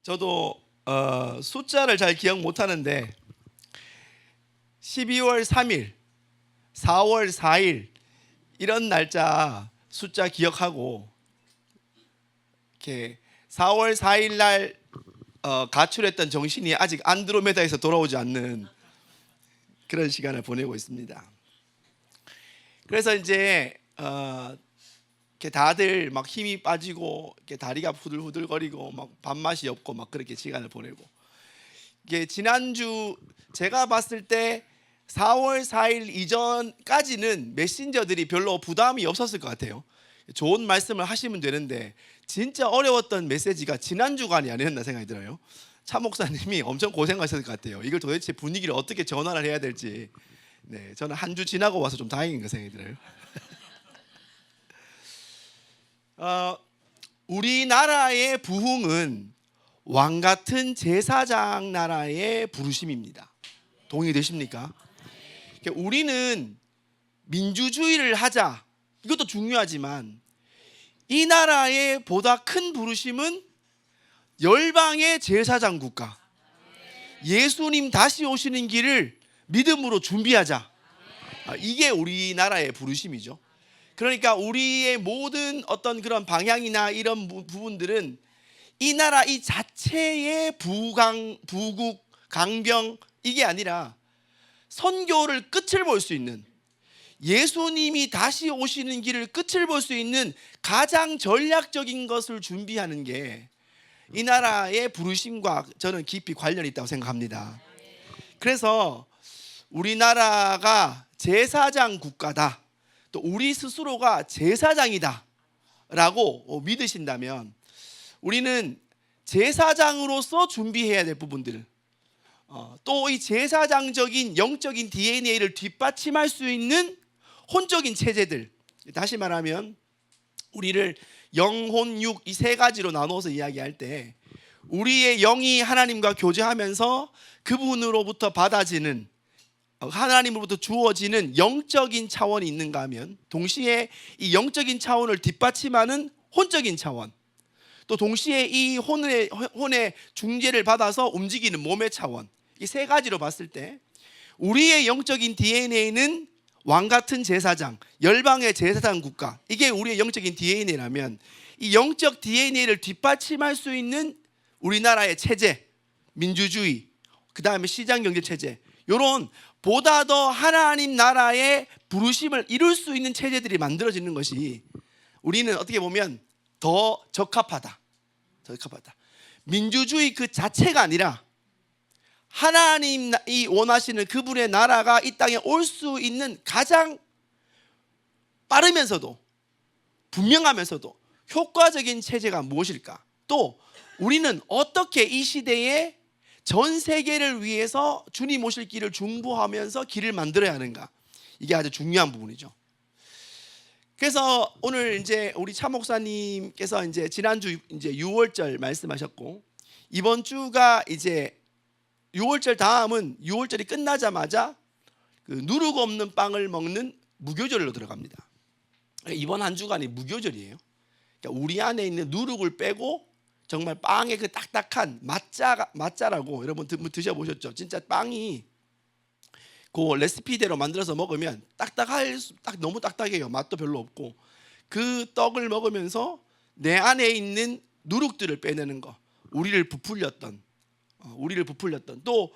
저도 숫자를 잘 기억 못하는데 12월 3일, 4월 4일 이런 날짜 숫자 기억하고 이렇게 4월 4일 날 가출했던 정신이 아직 안드로메다에서 돌아오지 않는 그런 시간을 보내고 있습니다. 그래서 이제 이렇게 다들 막 힘이 빠지고 이렇게 다리가 후들후들거리고 막 밥맛이 없고 막 그렇게 시간을 보내고, 이게 지난주 제가 봤을 때 4월 4일 이전까지는 메신저들이 별로 부담이 없었을 것 같아요. 좋은 말씀을 하시면 되는데 진짜 어려웠던 메시지가 지난주간이 아니었나 생각이 들어요. 차 목사님이 엄청 고생하셨을 것 같아요. 이걸 도대체 분위기를 어떻게 전환을 해야 될지. 네, 저는 한 주 지나고 와서 좀 다행인 거 생각이 들어요. 우리나라의 부흥은 왕 같은 제사장 나라의 부르심입니다. 동의되십니까? 우리는 민주주의를 하자, 이것도 중요하지만 이 나라의 보다 큰 부르심은 열방의 제사장 국가, 예수님 다시 오시는 길을 믿음으로 준비하자. 이게 우리나라의 부르심이죠. 그러니까 우리의 모든 어떤 그런 방향이나 이런 부분들은 이 나라 이 자체의 부국, 강병 이게 아니라 선교를 끝을 볼 수 있는, 예수님이 다시 오시는 길을 끝을 볼 수 있는 가장 전략적인 것을 준비하는 게 이 나라의 부르심과 저는 깊이 관련이 있다고 생각합니다. 그래서 우리나라가 제사장 국가다, 또 우리 스스로가 제사장이다 라고 믿으신다면 우리는 제사장으로서 준비해야 될 부분들, 또 이 제사장적인 영적인 DNA를 뒷받침할 수 있는 혼적인 체제들, 다시 말하면 우리를 영, 혼, 육 이 세 가지로 나눠서 이야기할 때 우리의 영이 하나님과 교제하면서 그분으로부터 받아지는, 하나님으로부터 주어지는 영적인 차원이 있는가 하면 동시에 이 영적인 차원을 뒷받침하는 혼적인 차원, 또 동시에 이 혼의 중재를 받아서 움직이는 몸의 차원, 이 세 가지로 봤을 때 우리의 영적인 DNA는 왕같은 제사장, 열방의 제사장 국가, 이게 우리의 영적인 DNA라면 이 영적 DNA를 뒷받침할 수 있는 우리나라의 체제, 민주주의, 그 다음에 시장경제체제, 이런 보다 더 하나님 나라의 부르심을 이룰 수 있는 체제들이 만들어지는 것이 우리는 어떻게 보면 더 적합하다. 민주주의 그 자체가 아니라 하나님이 원하시는 그분의 나라가 이 땅에 올 수 있는 가장 빠르면서도 분명하면서도 효과적인 체제가 무엇일까? 또 우리는 어떻게 이 시대에 전 세계를 위해서 주님 오실 길을 중보하면서 길을 만들어야 하는가? 이게 아주 중요한 부분이죠. 그래서 오늘 이제 우리 차 목사님께서 이제 지난주 이제 6월절 말씀하셨고, 이번 주가 이제 6월절 다음은 6월절이 끝나자마자 그 누룩 없는 빵을 먹는 무교절로 들어갑니다. 이번 한 주간이 무교절이에요. 그러니까 우리 안에 있는 누룩을 빼고 정말 빵의 그 딱딱한 맛자라고 여러분 드셔보셨죠? 진짜 빵이 그 레시피대로 만들어서 먹으면 너무 딱딱해요. 맛도 별로 없고, 그 떡을 먹으면서 내 안에 있는 누룩들을 빼내는 거, 우리를 부풀렸던, 또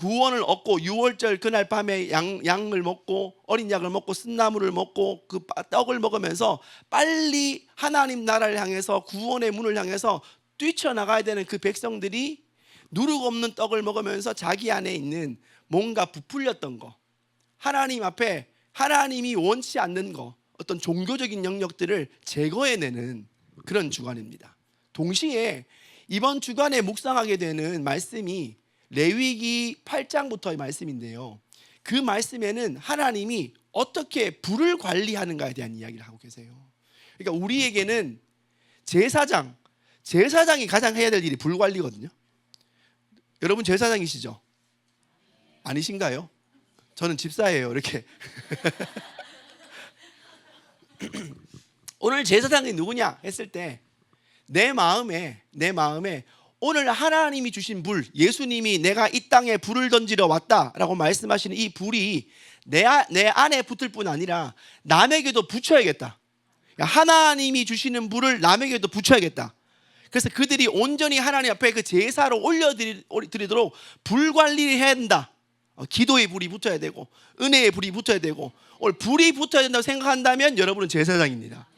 구원을 얻고 6월절 그날 밤에 양을 먹고 어린 양을 먹고 쓴나물을 먹고 그 떡을 먹으면서 빨리 하나님 나라를 향해서 구원의 문을 향해서 뛰쳐나가야 되는 그 백성들이 누룩 없는 떡을 먹으면서 자기 안에 있는 뭔가 부풀렸던 거, 하나님 앞에 하나님이 원치 않는 거, 어떤 종교적인 영역들을 제거해내는 그런 주간입니다. 동시에 이번 주간에 묵상하게 되는 말씀이 레위기 8장부터의 말씀인데요, 그 말씀에는 하나님이 어떻게 불을 관리하는가에 대한 이야기를 하고 계세요. 그러니까 우리에게는 제사장이 가장 해야 될 일이 불 관리거든요. 여러분 제사장이시죠? 아니신가요? 저는 집사예요. 이렇게. 오늘 제사장이 누구냐 했을 때 내 마음에 오늘 하나님이 주신 불, 예수님이 내가 이 땅에 불을 던지러 왔다라고 말씀하시는 이 불이 내 안에 붙을 뿐 아니라 남에게도 붙여야겠다. 하나님이 주시는 불을 남에게도 붙여야겠다. 그래서 그들이 온전히 하나님 앞에 그 제사로 올려드리도록 불 관리를 해야 된다. 기도의 불이 붙어야 되고 은혜의 불이 붙어야 되고, 오늘 불이 붙어야 된다고 생각한다면 여러분은 제사장입니다.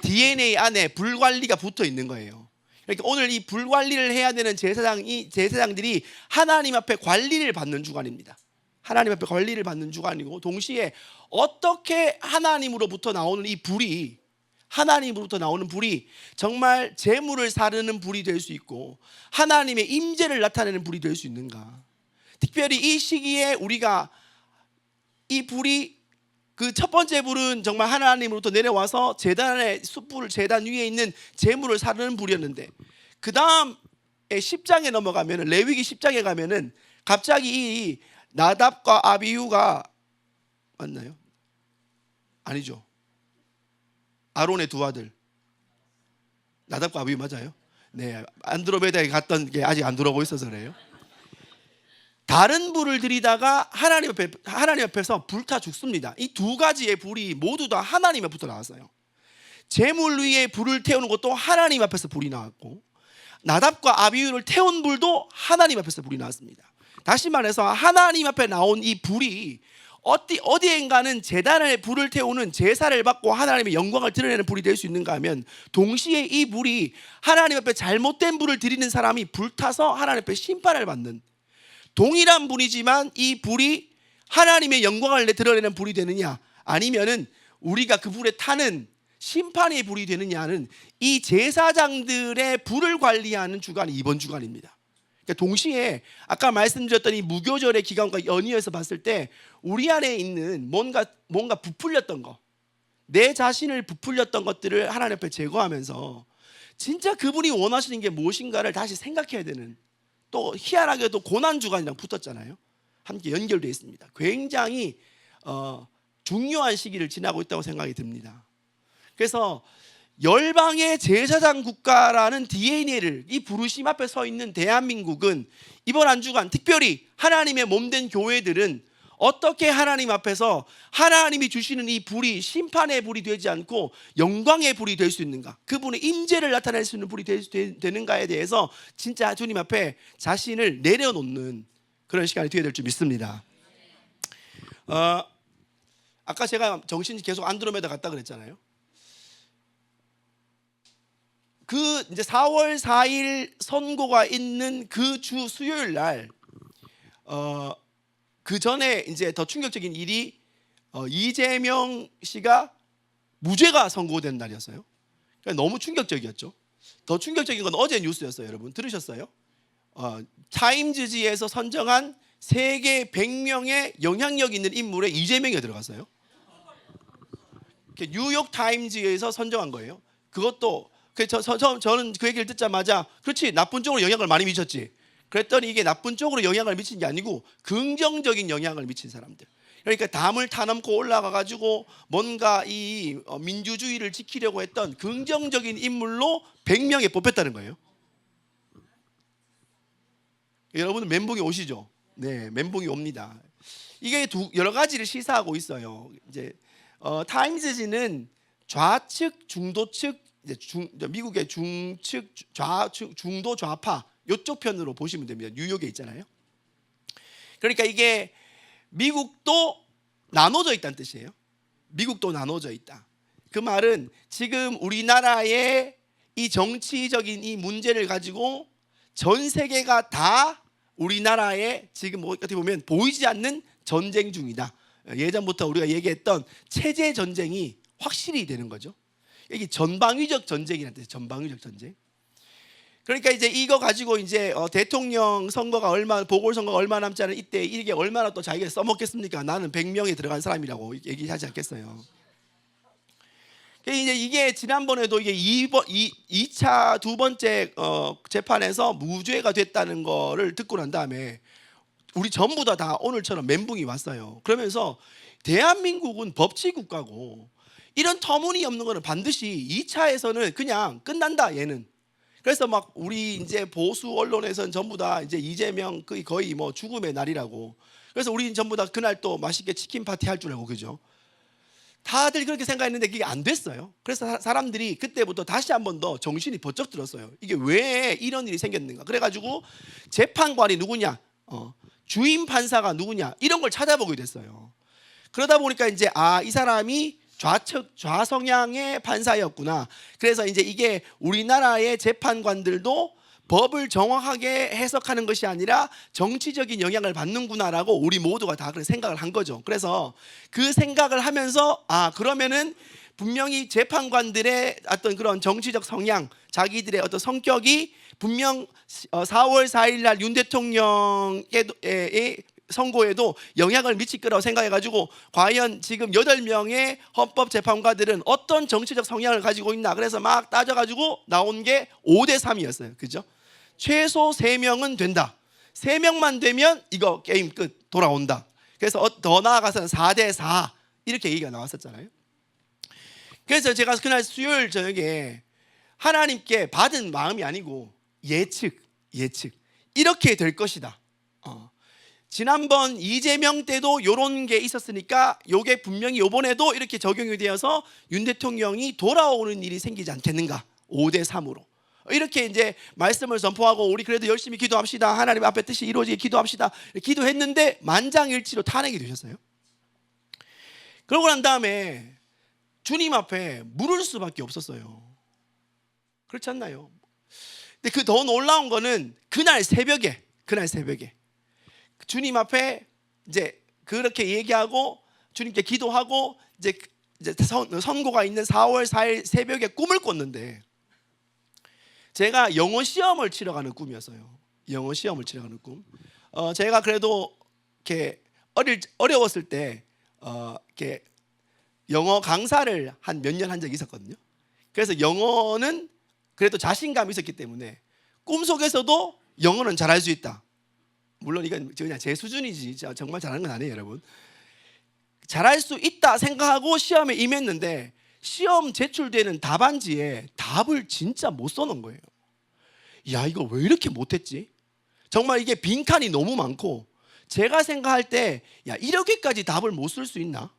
DNA 안에 불 관리가 붙어 있는 거예요. 그러니까 오늘 이 불 관리를 해야 되는 제사장들이 하나님 앞에 관리를 받는 주관입니다. 하나님 앞에 관리를 받는 주관이고, 동시에 어떻게 하나님으로부터 나오는 이 불이, 하나님으로부터 나오는 불이 정말 재물을 사르는 불이 될 수 있고 하나님의 임재를 나타내는 불이 될 수 있는가. 특별히 이 시기에 우리가 이 불이, 그 첫 번째 불은 정말 하나님으로부터 내려와서 제단의 숯불, 제단 위에 있는 재물을 사르는 불이었는데, 그 다음에 10장에 넘어가면, 레위기 10장에 가면은 갑자기 이 나답과 아비후가, 맞나요? 아니죠. 아론의 두 아들 나답과 아비후 맞아요? 네, 안드로메다에 갔던 게 아직 안 들어오고 있어서 그래요. 다른 불을 들이다가 하나님 앞에서 불타 죽습니다. 이 두 가지의 불이 모두 다 하나님 앞부터 나왔어요. 제물 위에 불을 태우는 것도 하나님 앞에서 불이 나왔고, 나답과 아비후를 태운 불도 하나님 앞에서 불이 나왔습니다. 다시 말해서 하나님 앞에 나온 이 불이 어디엔가는 제단에 불을 태우는 제사를 받고 하나님의 영광을 드러내는 불이 될 수 있는가 하면, 동시에 이 불이 하나님 앞에 잘못된 불을 드리는 사람이 불타서 하나님 앞에 심판을 받는, 동일한 불이지만 이 불이 하나님의 영광을 드러내는 불이 되느냐, 아니면은 우리가 그 불에 타는 심판의 불이 되느냐는 이 제사장들의 불을 관리하는 주관이 이번 주관입니다. 그러니까 동시에 아까 말씀드렸던 이 무교절의 기간과 연이어서 봤을 때 우리 안에 있는 뭔가 부풀렸던 거, 내 자신을 부풀렸던 것들을 하나님 앞에 제거하면서 진짜 그분이 원하시는 게 무엇인가를 다시 생각해야 되는, 또 희한하게도 고난주간이랑 붙었잖아요. 함께 연결되어 있습니다. 굉장히 중요한 시기를 지나고 있다고 생각이 듭니다. 그래서 열방의 제사장 국가라는 DNA를, 이 부르심 앞에 서 있는 대한민국은 이번 한 주간 특별히 하나님의 몸된 교회들은 어떻게 하나님 앞에서 하나님이 주시는 이 불이 심판의 불이 되지 않고 영광의 불이 될 수 있는가, 그분의 임재를 나타낼 수 있는 불이 되는가에 대해서 진짜 주님 앞에 자신을 내려놓는 그런 시간이 되어야 될 줄 믿습니다. 아까 제가 정신이 계속 안드로메다 갔다 그랬잖아요. 그 이제 4월 4일 선고가 있는 그 주 수요일 날, 그 전에 이제 더 충격적인 일이 이재명 씨가 무죄가 선고된 날이었어요. 그러니까 너무 충격적이었죠. 더 충격적인 건 어제 뉴스였어요. 여러분 들으셨어요? 타임즈지에서 선정한 세계 100명의 영향력 있는 인물에 이재명이 들어갔어요. 뉴욕 타임즈에서 선정한 거예요. 그것도 저는 그 얘기를 듣자마자, 그렇지, 나쁜 쪽으로 영향을 많이 미쳤지. 그랬더니 이게 나쁜 쪽으로 영향을 미친 게 아니고 긍정적인 영향을 미친 사람들. 그러니까 담을 타넘고 올라가 가지고 뭔가 이 민주주의를 지키려고 했던 긍정적인 인물로 100명에 뽑혔다는 거예요. 여러분은 멘붕이 오시죠? 네, 멘붕이 옵니다. 이게 여러 가지를 시사하고 있어요. 이제 타임즈지는 좌측, 중도측, 미국의 중측, 좌측, 중도, 좌파 이쪽 편으로 보시면 됩니다. 뉴욕에 있잖아요. 그러니까 이게 미국도 나눠져 있다는 뜻이에요. 미국도 나눠져 있다. 그 말은 지금 우리나라의 이 정치적인 이 문제를 가지고 전 세계가 다 우리나라에 지금 어떻게 보면 보이지 않는 전쟁 중이다. 예전부터 우리가 얘기했던 체제 전쟁이 확실히 되는 거죠. 이게 전방위적 전쟁이라는 뜻이에요. 전방위적 전쟁. 그러니까 이제 이거 가지고 이제 대통령 선거가 보궐선거가 얼마 남지 않은 이때 이게 얼마나 또 자기가 써먹겠습니까? 나는 100명에 들어간 사람이라고 얘기하지 않겠어요. 이제 이게 지난번에도 이게 2차 두 번째 재판에서 무죄가 됐다는 거를 듣고 난 다음에 우리 전부 다 오늘처럼 멘붕이 왔어요. 그러면서 대한민국은 법치 국가고 이런 터무니없는 거는 반드시 2차에서는 그냥 끝난다, 얘는. 그래서 막 우리 이제 보수 언론에서는 전부 다 이제 이재명 거의 뭐 죽음의 날이라고. 그래서 우리는 전부 다 그날 또 맛있게 치킨 파티 할 줄 알고, 그죠? 다들 그렇게 생각했는데 그게 안 됐어요. 그래서 사람들이 그때부터 다시 한 번 더 정신이 번쩍 들었어요. 이게 왜 이런 일이 생겼는가. 그래가지고 재판관이 누구냐, 주임 판사가 누구냐, 이런 걸 찾아보게 됐어요. 그러다 보니까 이제 이 사람이 좌성향의 판사였구나. 그래서 이제 이게 우리나라의 재판관들도 법을 정확하게 해석하는 것이 아니라 정치적인 영향을 받는구나라고 우리 모두가 다 그렇게 생각을 한 거죠. 그래서 그 생각을 하면서 그러면은 분명히 재판관들의 어떤 그런 정치적 성향, 자기들의 어떤 성격이 분명 4월 4일 날 윤 대통령의 선고에도 영향을 미칠 거라고 생각해가지고 과연 지금 8명의 헌법재판관들은 어떤 정치적 성향을 가지고 있나. 그래서 막 따져가지고 나온 게 5대 3이었어요. 그죠? 최소 3명은 된다. 3명만 되면 이거 게임 끝, 돌아온다. 그래서 더 나아가서는 4대 4 이렇게 얘기가 나왔었잖아요. 그래서 제가 그날 수요일 저녁에 하나님께 받은 마음이 아니고 예측 이렇게 될 것이다. 지난번 이재명 때도 이런 게 있었으니까 이게 분명히 이번에도 이렇게 적용이 되어서 윤 대통령이 돌아오는 일이 생기지 않겠는가. 5대 3으로 이렇게 이제 말씀을 선포하고 우리 그래도 열심히 기도합시다. 하나님 앞에 뜻이 이루어지게 기도합시다. 기도했는데 만장일치로 탄핵이 되셨어요. 그러고 난 다음에 주님 앞에 물을 수밖에 없었어요. 그렇지 않나요? 근데 그 더 놀라운 거는 그날 새벽에 주님 앞에 이제 그렇게 얘기하고 주님께 기도하고 이제 선고가 있는 4월 4일 새벽에 꿈을 꿨는데 제가 영어 시험을 치러 가는 꿈이었어요. 영어 시험을 치러 가는 꿈. 제가 그래도 이렇게 어려웠을 때 이렇게 영어 강사를 한 몇 년 한 적이 있었거든요. 그래서 영어는 그래도 자신감이 있었기 때문에 꿈속에서도 영어는 잘할 수 있다. 물론 이건 그냥 제 수준이지 정말 잘하는 건 아니에요, 여러분. 잘할 수 있다 생각하고 시험에 임했는데 시험 제출되는 답안지에 답을 진짜 못 써놓은 거예요. 야, 이거 왜 이렇게 못했지? 정말 이게 빈칸이 너무 많고 제가 생각할 때 야, 이렇게까지 답을 못 쓸 수 있나?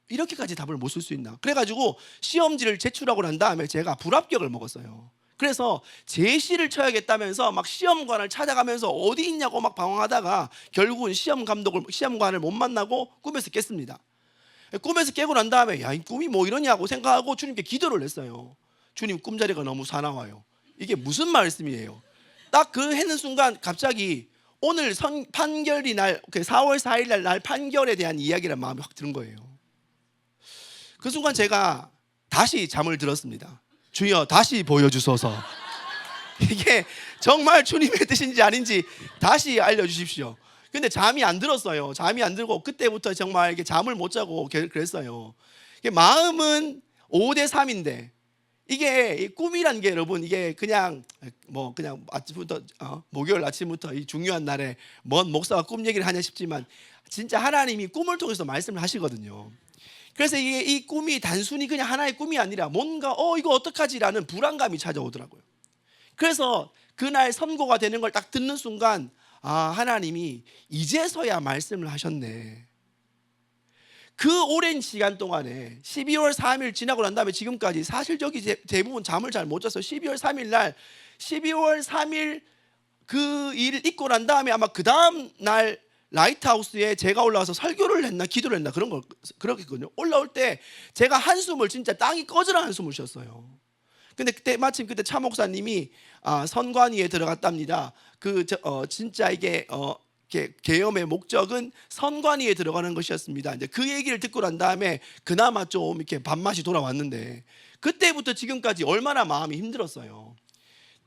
이렇게까지 답을 못 쓸 수 있나? 그래가지고 시험지를 제출하고 난 다음에 제가 불합격을 먹었어요. 그래서 제시를 쳐야겠다면서 막 시험관을 찾아가면서 어디 있냐고 막 방황하다가 결국은 시험관을 못 만나고 꿈에서 깼습니다. 꿈에서 깨고 난 다음에 야, 이 꿈이 뭐 이러냐고 생각하고 주님께 기도를 했어요. 주님, 꿈자리가 너무 사나워요. 이게 무슨 말씀이에요? 딱 그 했는 순간 갑자기 오늘 판결이 날 4월 4일 날 판결에 대한 이야기란 마음이 확 드는 거예요. 그 순간 제가 다시 잠을 들었습니다. 주여, 다시 보여주소서. 이게 정말 주님의 뜻인지 아닌지 다시 알려주십시오. 근데 잠이 안 들었어요. 잠이 안 들고 그때부터 정말 이게 잠을 못 자고 그랬어요. 마음은 5대 3인데 이게 꿈이란 게 여러분 이게 그냥 아침부터 목요일 아침부터 이 중요한 날에 뭔 목사가 꿈 얘기를 하냐 싶지만 진짜 하나님이 꿈을 통해서 말씀을 하시거든요. 그래서 이 꿈이 단순히 그냥 하나의 꿈이 아니라 뭔가 이거 어떡하지라는 불안감이 찾아오더라고요. 그래서 그날 선고가 되는 걸 딱 듣는 순간 하나님이 이제서야 말씀을 하셨네. 그 오랜 시간 동안에 12월 3일 지나고 난 다음에 지금까지 사실 저기 대부분 잠을 잘 못 자서 12월 3일 그 일을 잊고 난 다음에 아마 그 다음 날 라이트하우스에 제가 올라와서 설교를 했나 기도를 했나 그렇겠거든요. 올라올 때 제가 한숨을 진짜 땅이 꺼지라 한숨을 쉬었어요. 근데 마침 그때 차 목사님이 선관위에 들어갔답니다. 진짜 이게 계엄의 목적은 선관위에 들어가는 것이었습니다. 이제 그 얘기를 듣고 난 다음에 그나마 좀 이렇게 밥맛이 돌아왔는데 그때부터 지금까지 얼마나 마음이 힘들었어요.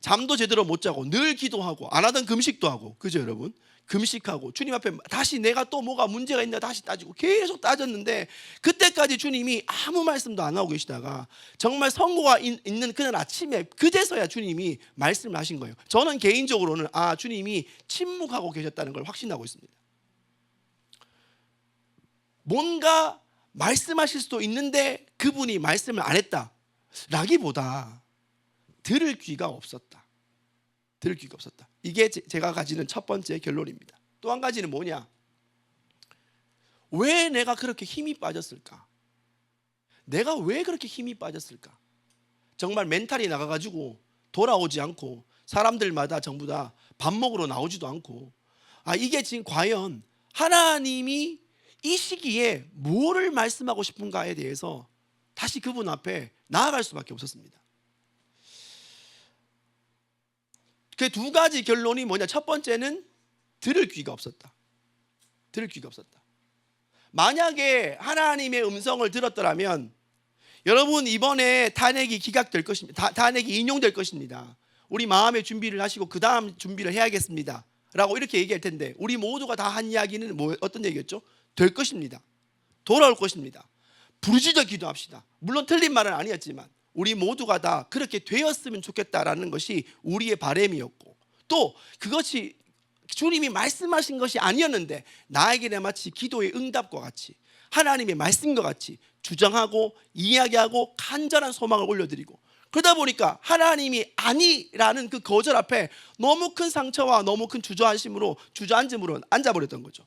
잠도 제대로 못 자고 늘 기도하고 안 하던 금식도 하고, 그죠 여러분? 금식하고 주님 앞에 다시 내가 또 뭐가 문제가 있나 다시 따지고 계속 따졌는데 그때까지 주님이 아무 말씀도 안 하고 계시다가 정말 선고가 있는 그날 아침에 그제서야 주님이 말씀을 하신 거예요. 저는 개인적으로는 주님이 침묵하고 계셨다는 걸 확신하고 있습니다. 뭔가 말씀하실 수도 있는데 그분이 말씀을 안 했다 라기보다 들을 귀가 없었다. 들을 귀가 없었다. 이게 제가 가지는 첫 번째 결론입니다. 또 한 가지는 뭐냐? 왜 내가 그렇게 힘이 빠졌을까? 내가 왜 그렇게 힘이 빠졌을까? 정말 멘탈이 나가가지고 돌아오지 않고 사람들마다 전부 다 밥 먹으러 나오지도 않고, 이게 지금 과연 하나님이 이 시기에 뭐를 말씀하고 싶은가에 대해서 다시 그분 앞에 나아갈 수밖에 없었습니다. 그 두 가지 결론이 뭐냐? 첫 번째는 들을 귀가 없었다. 들을 귀가 없었다. 만약에 하나님의 음성을 들었더라면 여러분 이번에 탄핵이 기각될 것입니다. 탄핵이 인용될 것입니다. 우리 마음의 준비를 하시고 그 다음 준비를 해야겠습니다 라고 이렇게 얘기할 텐데, 우리 모두가 다 한 이야기는 어떤 얘기였죠? 될 것입니다. 돌아올 것입니다. 부르짖어 기도합시다. 물론 틀린 말은 아니었지만 우리 모두가 다 그렇게 되었으면 좋겠다라는 것이 우리의 바람이었고, 또 그것이 주님이 말씀하신 것이 아니었는데 나에게는 마치 기도의 응답과 같이 하나님의 말씀과 같이 주장하고 이야기하고 간절한 소망을 올려드리고, 그러다 보니까 하나님이 아니라는 그 거절 앞에 너무 큰 상처와 너무 큰 주저앉음으로 앉아버렸던 거죠.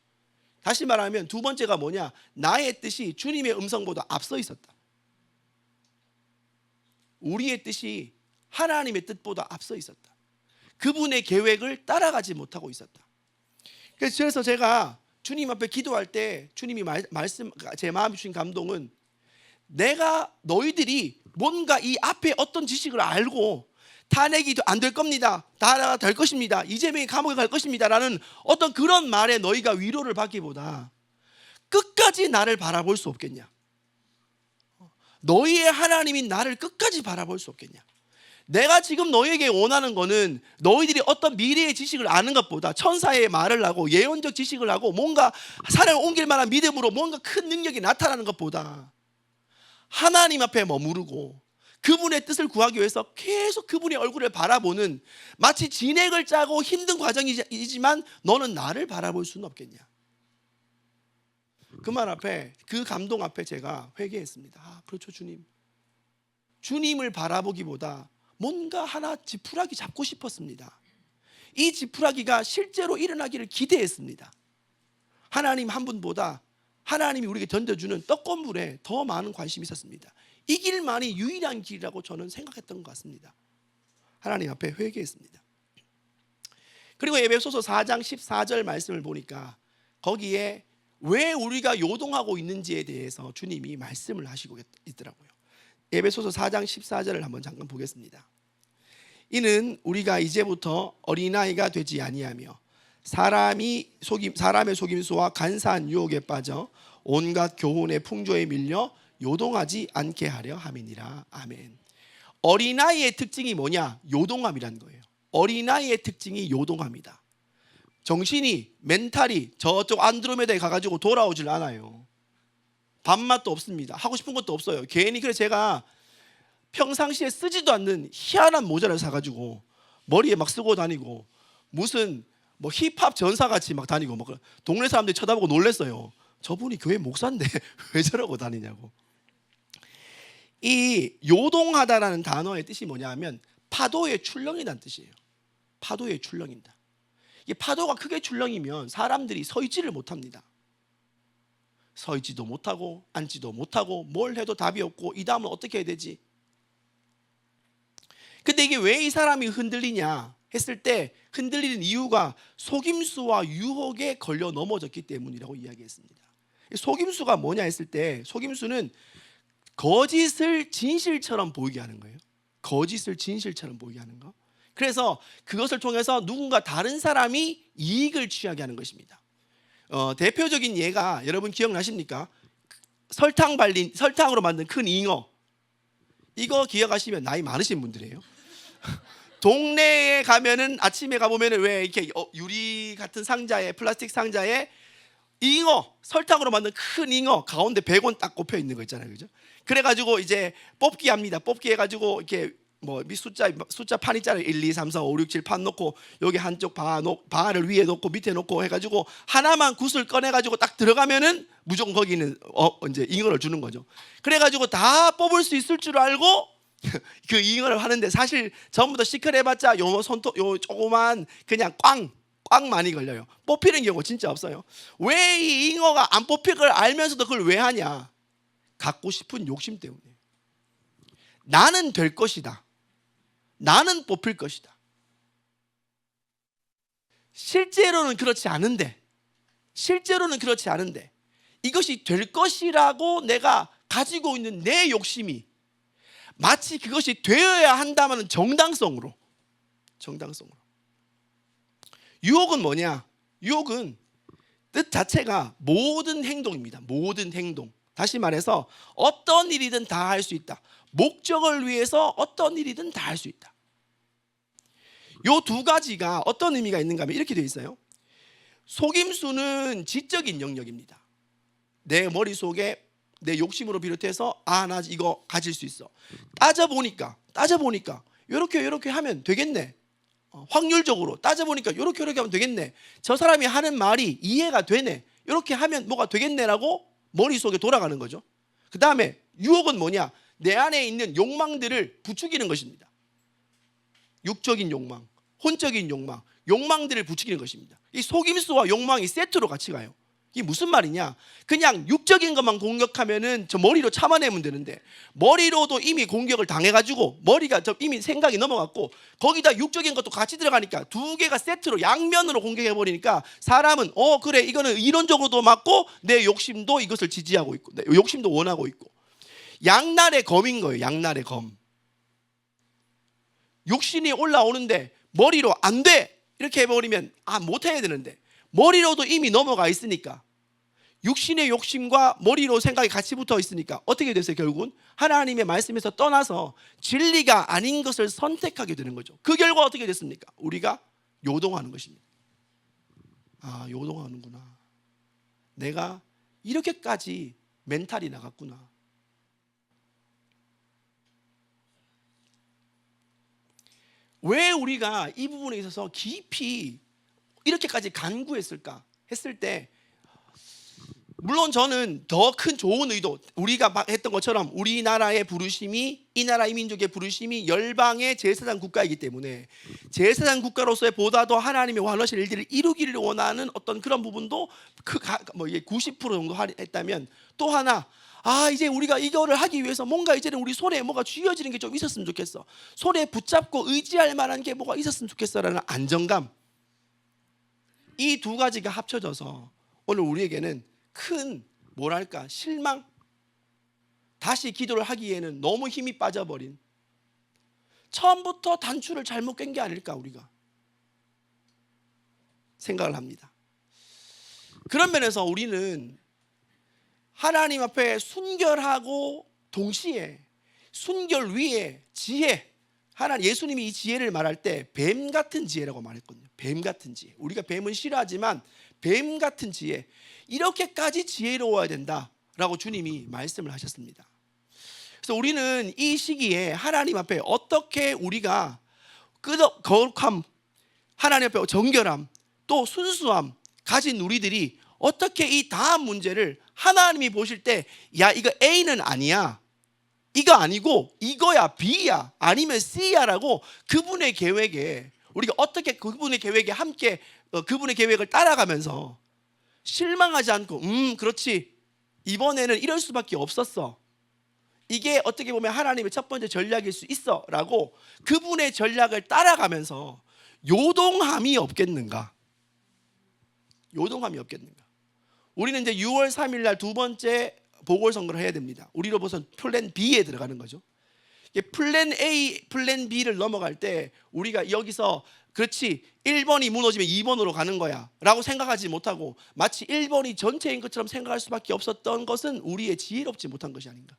다시 말하면 두 번째가 뭐냐? 나의 뜻이 주님의 음성보다 앞서 있었다. 우리의 뜻이 하나님의 뜻보다 앞서 있었다. 그분의 계획을 따라가지 못하고 있었다. 그래서 제가 주님 앞에 기도할 때 주님이 제 마음에 주신 감동은, 내가 너희들이 뭔가 이 앞에 어떤 지식을 알고 탄핵이 안 될 겁니다, 다 될 것입니다, 이재명이 감옥에 갈 것입니다 라는 어떤 그런 말에 너희가 위로를 받기보다 끝까지 나를 바라볼 수 없겠냐? 너희의 하나님인 나를 끝까지 바라볼 수 없겠냐? 내가 지금 너희에게 원하는 거는 너희들이 어떤 미래의 지식을 아는 것보다 천사의 말을 하고 예언적 지식을 하고 뭔가 산을 옮길 만한 믿음으로 뭔가 큰 능력이 나타나는 것보다 하나님 앞에 머무르고 그분의 뜻을 구하기 위해서 계속 그분의 얼굴을 바라보는, 마치 진액을 짜고 힘든 과정이지만 너는 나를 바라볼 수는 없겠냐? 그 말 앞에, 그 감동 앞에 제가 회개했습니다. 그렇죠, 주님. 주님을 바라보기보다 뭔가 하나 지푸라기 잡고 싶었습니다. 이 지푸라기가 실제로 일어나기를 기대했습니다. 하나님 한 분보다 하나님이 우리에게 던져주는 떡건물에 더 많은 관심이 있었습니다. 이 길만이 유일한 길이라고 저는 생각했던 것 같습니다. 하나님 앞에 회개했습니다. 그리고 에베소서 4장 14절 말씀을 보니까 거기에 왜 우리가 요동하고 있는지에 대해서 주님이 말씀을 하시고 있더라고요. 에베소서 4장 14절을 한번 잠깐 보겠습니다. 이는 우리가 이제부터 어린아이가 되지 아니하며 사람의 속임수와 간사한 유혹에 빠져 온갖 교훈의 풍조에 밀려 요동하지 않게 하려 함이니라. 아멘. 어린아이의 특징이 뭐냐? 요동함이라는 거예요. 어린아이의 특징이 요동함이다. 정신이, 멘탈이 저쪽 안드로메다에 가가지고 돌아오질 않아요. 밥맛도 없습니다. 하고 싶은 것도 없어요. 괜히. 그래서 제가 평상시에 쓰지도 않는 희한한 모자를 사가지고 머리에 막 쓰고 다니고, 무슨 뭐 힙합 전사같이 막 다니고, 막 동네 사람들이 쳐다보고 놀랬어요. 저분이 교회 목사인데 왜 저러고 다니냐고. 이 요동하다라는 단어의 뜻이 뭐냐 하면 파도의 출렁이라는 뜻이에요. 파도의 출렁인다. 이 파도가 크게 출렁이면 사람들이 서 있지를 못합니다. 서 있지도 못하고 앉지도 못하고 뭘 해도 답이 없고 이 다음은 어떻게 해야 되지? 근데 이게 왜 이 사람이 흔들리냐 했을 때 흔들리는 이유가 속임수와 유혹에 걸려 넘어졌기 때문이라고 이야기했습니다. 속임수가 뭐냐 했을 때, 속임수는 거짓을 진실처럼 보이게 하는 거예요. 거짓을 진실처럼 보이게 하는 거. 그래서 그것을 통해서 누군가 다른 사람이 이익을 취하게 하는 것입니다. 대표적인 예가 여러분 기억나십니까? 설탕으로 만든 큰 잉어. 이거 기억하시면 나이 많으신 분들이에요. 동네에 가면은 아침에 가보면은 왜 이렇게 유리 같은 상자에, 플라스틱 상자에 잉어, 설탕으로 만든 큰 잉어 가운데 100원 딱 꼽혀 있는 거 있잖아요, 그죠? 그래가지고 이제 뽑기 합니다. 뽑기 해가지고 이렇게 뭐 숫자 판 있잖아요. 1, 2, 3, 4, 5, 6, 7 판 놓고 여기 한쪽 바를 위에 놓고 밑에 놓고 해가지고 하나만 굿을 꺼내가지고 딱 들어가면은 무조건 거기는 이제 잉어를 주는 거죠. 그래가지고 다 뽑을 수 있을 줄 알고 그 잉어를 하는데 사실 전부 다 시클 해봤자 요 손톱 요 조그만 그냥 꽝 많이 걸려요. 뽑히는 경우 진짜 없어요. 왜 이 잉어가 안 뽑힐 걸 알면서도 그걸 왜 하냐? 갖고 싶은 욕심 때문에. 나는 될 것이다. 나는 뽑힐 것이다. 실제로는 그렇지 않은데 이것이 될 것이라고 내가 가지고 있는 내 욕심이 마치 그것이 되어야 한다면 정당성으로. 유혹은 뭐냐? 유혹은 뜻 자체가 모든 행동입니다. 모든 행동. 다시 말해서 어떤 일이든 다 할 수 있다. 목적을 위해서 어떤 일이든 다 할 수 있다. 요 두 가지가 어떤 의미가 있는가 하면 이렇게 되어 있어요. 속임수는 지적인 영역입니다. 내 머릿속에 내 욕심으로 비롯해서 나 이거 가질 수 있어. 따져보니까 요렇게 하면 되겠네. 확률적으로 따져보니까 요렇게 하면 되겠네. 저 사람이 하는 말이 이해가 되네. 요렇게 하면 뭐가 되겠네라고 머릿속에 돌아가는 거죠. 그 다음에 유혹은 뭐냐? 내 안에 있는 욕망들을 부추기는 것입니다. 육적인 욕망, 혼적인 욕망, 욕망들을 부추기는 것입니다. 이 속임수와 욕망이 세트로 같이 가요. 이게 무슨 말이냐? 그냥 육적인 것만 공격하면은 저 머리로 참아내면 되는데 머리로도 이미 공격을 당해가지고 머리가 이미 생각이 넘어갔고 거기다 육적인 것도 같이 들어가니까 두 개가 세트로 양면으로 공격해버리니까 사람은 그래 이거는 이론적으로도 맞고 내 욕심도 이것을 지지하고 있고 내 욕심도 원하고 있고 양날의 검인 거예요. 양날의 검. 욕심이 올라오는데 머리로 안 돼! 이렇게 해버리면 못해야 되는데 머리로도 이미 넘어가 있으니까 육신의 욕심과 머리로 생각이 같이 붙어 있으니까 어떻게 됐어요? 결국은 하나님의 말씀에서 떠나서 진리가 아닌 것을 선택하게 되는 거죠. 그 결과 어떻게 됐습니까? 우리가 요동하는 것입니다. 요동하는구나. 내가 이렇게까지 멘탈이 나갔구나. 왜 우리가 이 부분에 있어서 깊이 이렇게까지 간구했을까 했을 때 물론 저는 더 큰 좋은 의도 우리가 했던 것처럼 우리나라의 부르심이 이 나라 이 민족의 부르심이 열방의 제사장 국가이기 때문에 제사장 국가로서의 보다 더 하나님의 원하시는 일들을 이루기를 원하는 어떤 그런 부분도 90% 정도 했다면 또 하나 이제 우리가 이거를 하기 위해서 뭔가 이제는 우리 손에 뭐가 쥐어지는 게 좀 있었으면 좋겠어. 손에 붙잡고 의지할 만한 게 뭐가 있었으면 좋겠어라는 안정감. 이 두 가지가 합쳐져서 오늘 우리에게는 큰 실망, 다시 기도를 하기에는 너무 힘이 빠져버린 처음부터 단추를 잘못 깬 게 아닐까 우리가 생각을 합니다. 그런 면에서 우리는 하나님 앞에 순결하고 동시에 순결 위에 지혜, 예수님이 이 지혜를 말할 때 뱀 같은 지혜라고 말했거든요. 뱀 같은 지혜. 우리가 뱀은 싫어하지만 뱀 같은 지혜, 이렇게까지 지혜로워야 된다라고 주님이 말씀을 하셨습니다. 그래서 우리는 이 시기에 하나님 앞에 어떻게 우리가 거룩함, 하나님 앞에 정결함, 또 순수함 가진 우리들이 어떻게 이 다음 문제를 하나님이 보실 때 이거 A는 아니야, 이거 아니고 이거야, B야, 아니면 C야라고 그분의 계획에 우리가 어떻게 그분의 계획에 함께 그분의 계획을 따라가면서 실망하지 않고 그렇지, 이번에는 이럴 수밖에 없었어, 이게 어떻게 보면 하나님의 첫 번째 전략일 수 있어 라고 그분의 전략을 따라가면서 요동함이 없겠는가? 요동함이 없겠는가? 우리는 이제 6월 3일 날 두 번째 보궐선거를 해야 됩니다. 우리로부터는 플랜 B에 들어가는 거죠. 플랜 A, 플랜 B를 넘어갈 때 우리가 여기서 그렇지 1번이 무너지면 2번으로 가는 거야 라고 생각하지 못하고 마치 1번이 전체인 것처럼 생각할 수밖에 없었던 것은 우리의 지혜롭지 못한 것이 아닌가.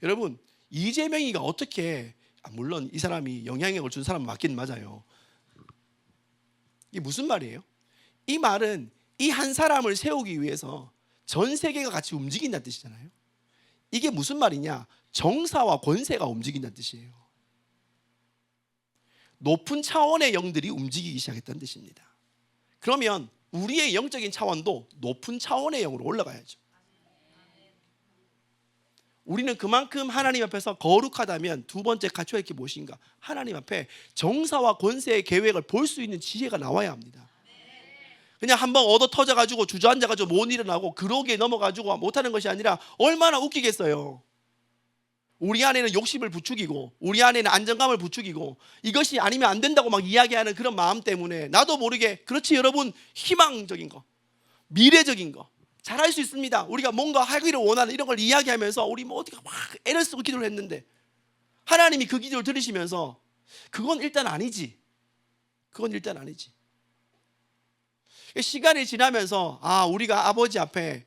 여러분, 이재명이가 어떻게 물론 이 사람이 영향력을 준 사람은 맞긴 맞아요. 이게 무슨 말이에요? 이 말은 이 한 사람을 세우기 위해서 전 세계가 같이 움직인다는 뜻이잖아요. 이게 무슨 말이냐? 정사와 권세가 움직인다는 뜻이에요. 높은 차원의 영들이 움직이기 시작했다는 뜻입니다. 그러면 우리의 영적인 차원도 높은 차원의 영으로 올라가야죠. 우리는 그만큼 하나님 앞에서 거룩하다면 두 번째 갖춰야 할 게 무엇인가? 하나님 앞에 정사와 권세의 계획을 볼 수 있는 지혜가 나와야 합니다. 그냥 한번 얻어 터져가지고 주저앉아가지고 못 일어나고 그러기에 넘어가지고 못하는 것이 아니라 얼마나 웃기겠어요. 우리 안에는 욕심을 부추기고 우리 안에는 안정감을 부추기고 이것이 아니면 안 된다고 막 이야기하는 그런 마음 때문에 나도 모르게, 그렇지 여러분, 희망적인 거, 미래적인 거 잘할 수 있습니다. 우리가 뭔가 하기를 원하는 이런 걸 이야기하면서 우리 뭐 어떻게 막 애를 쓰고 기도를 했는데 하나님이 그 기도를 들으시면서 그건 일단 아니지. 그건 일단 아니지. 시간이 지나면서 우리가 아버지 앞에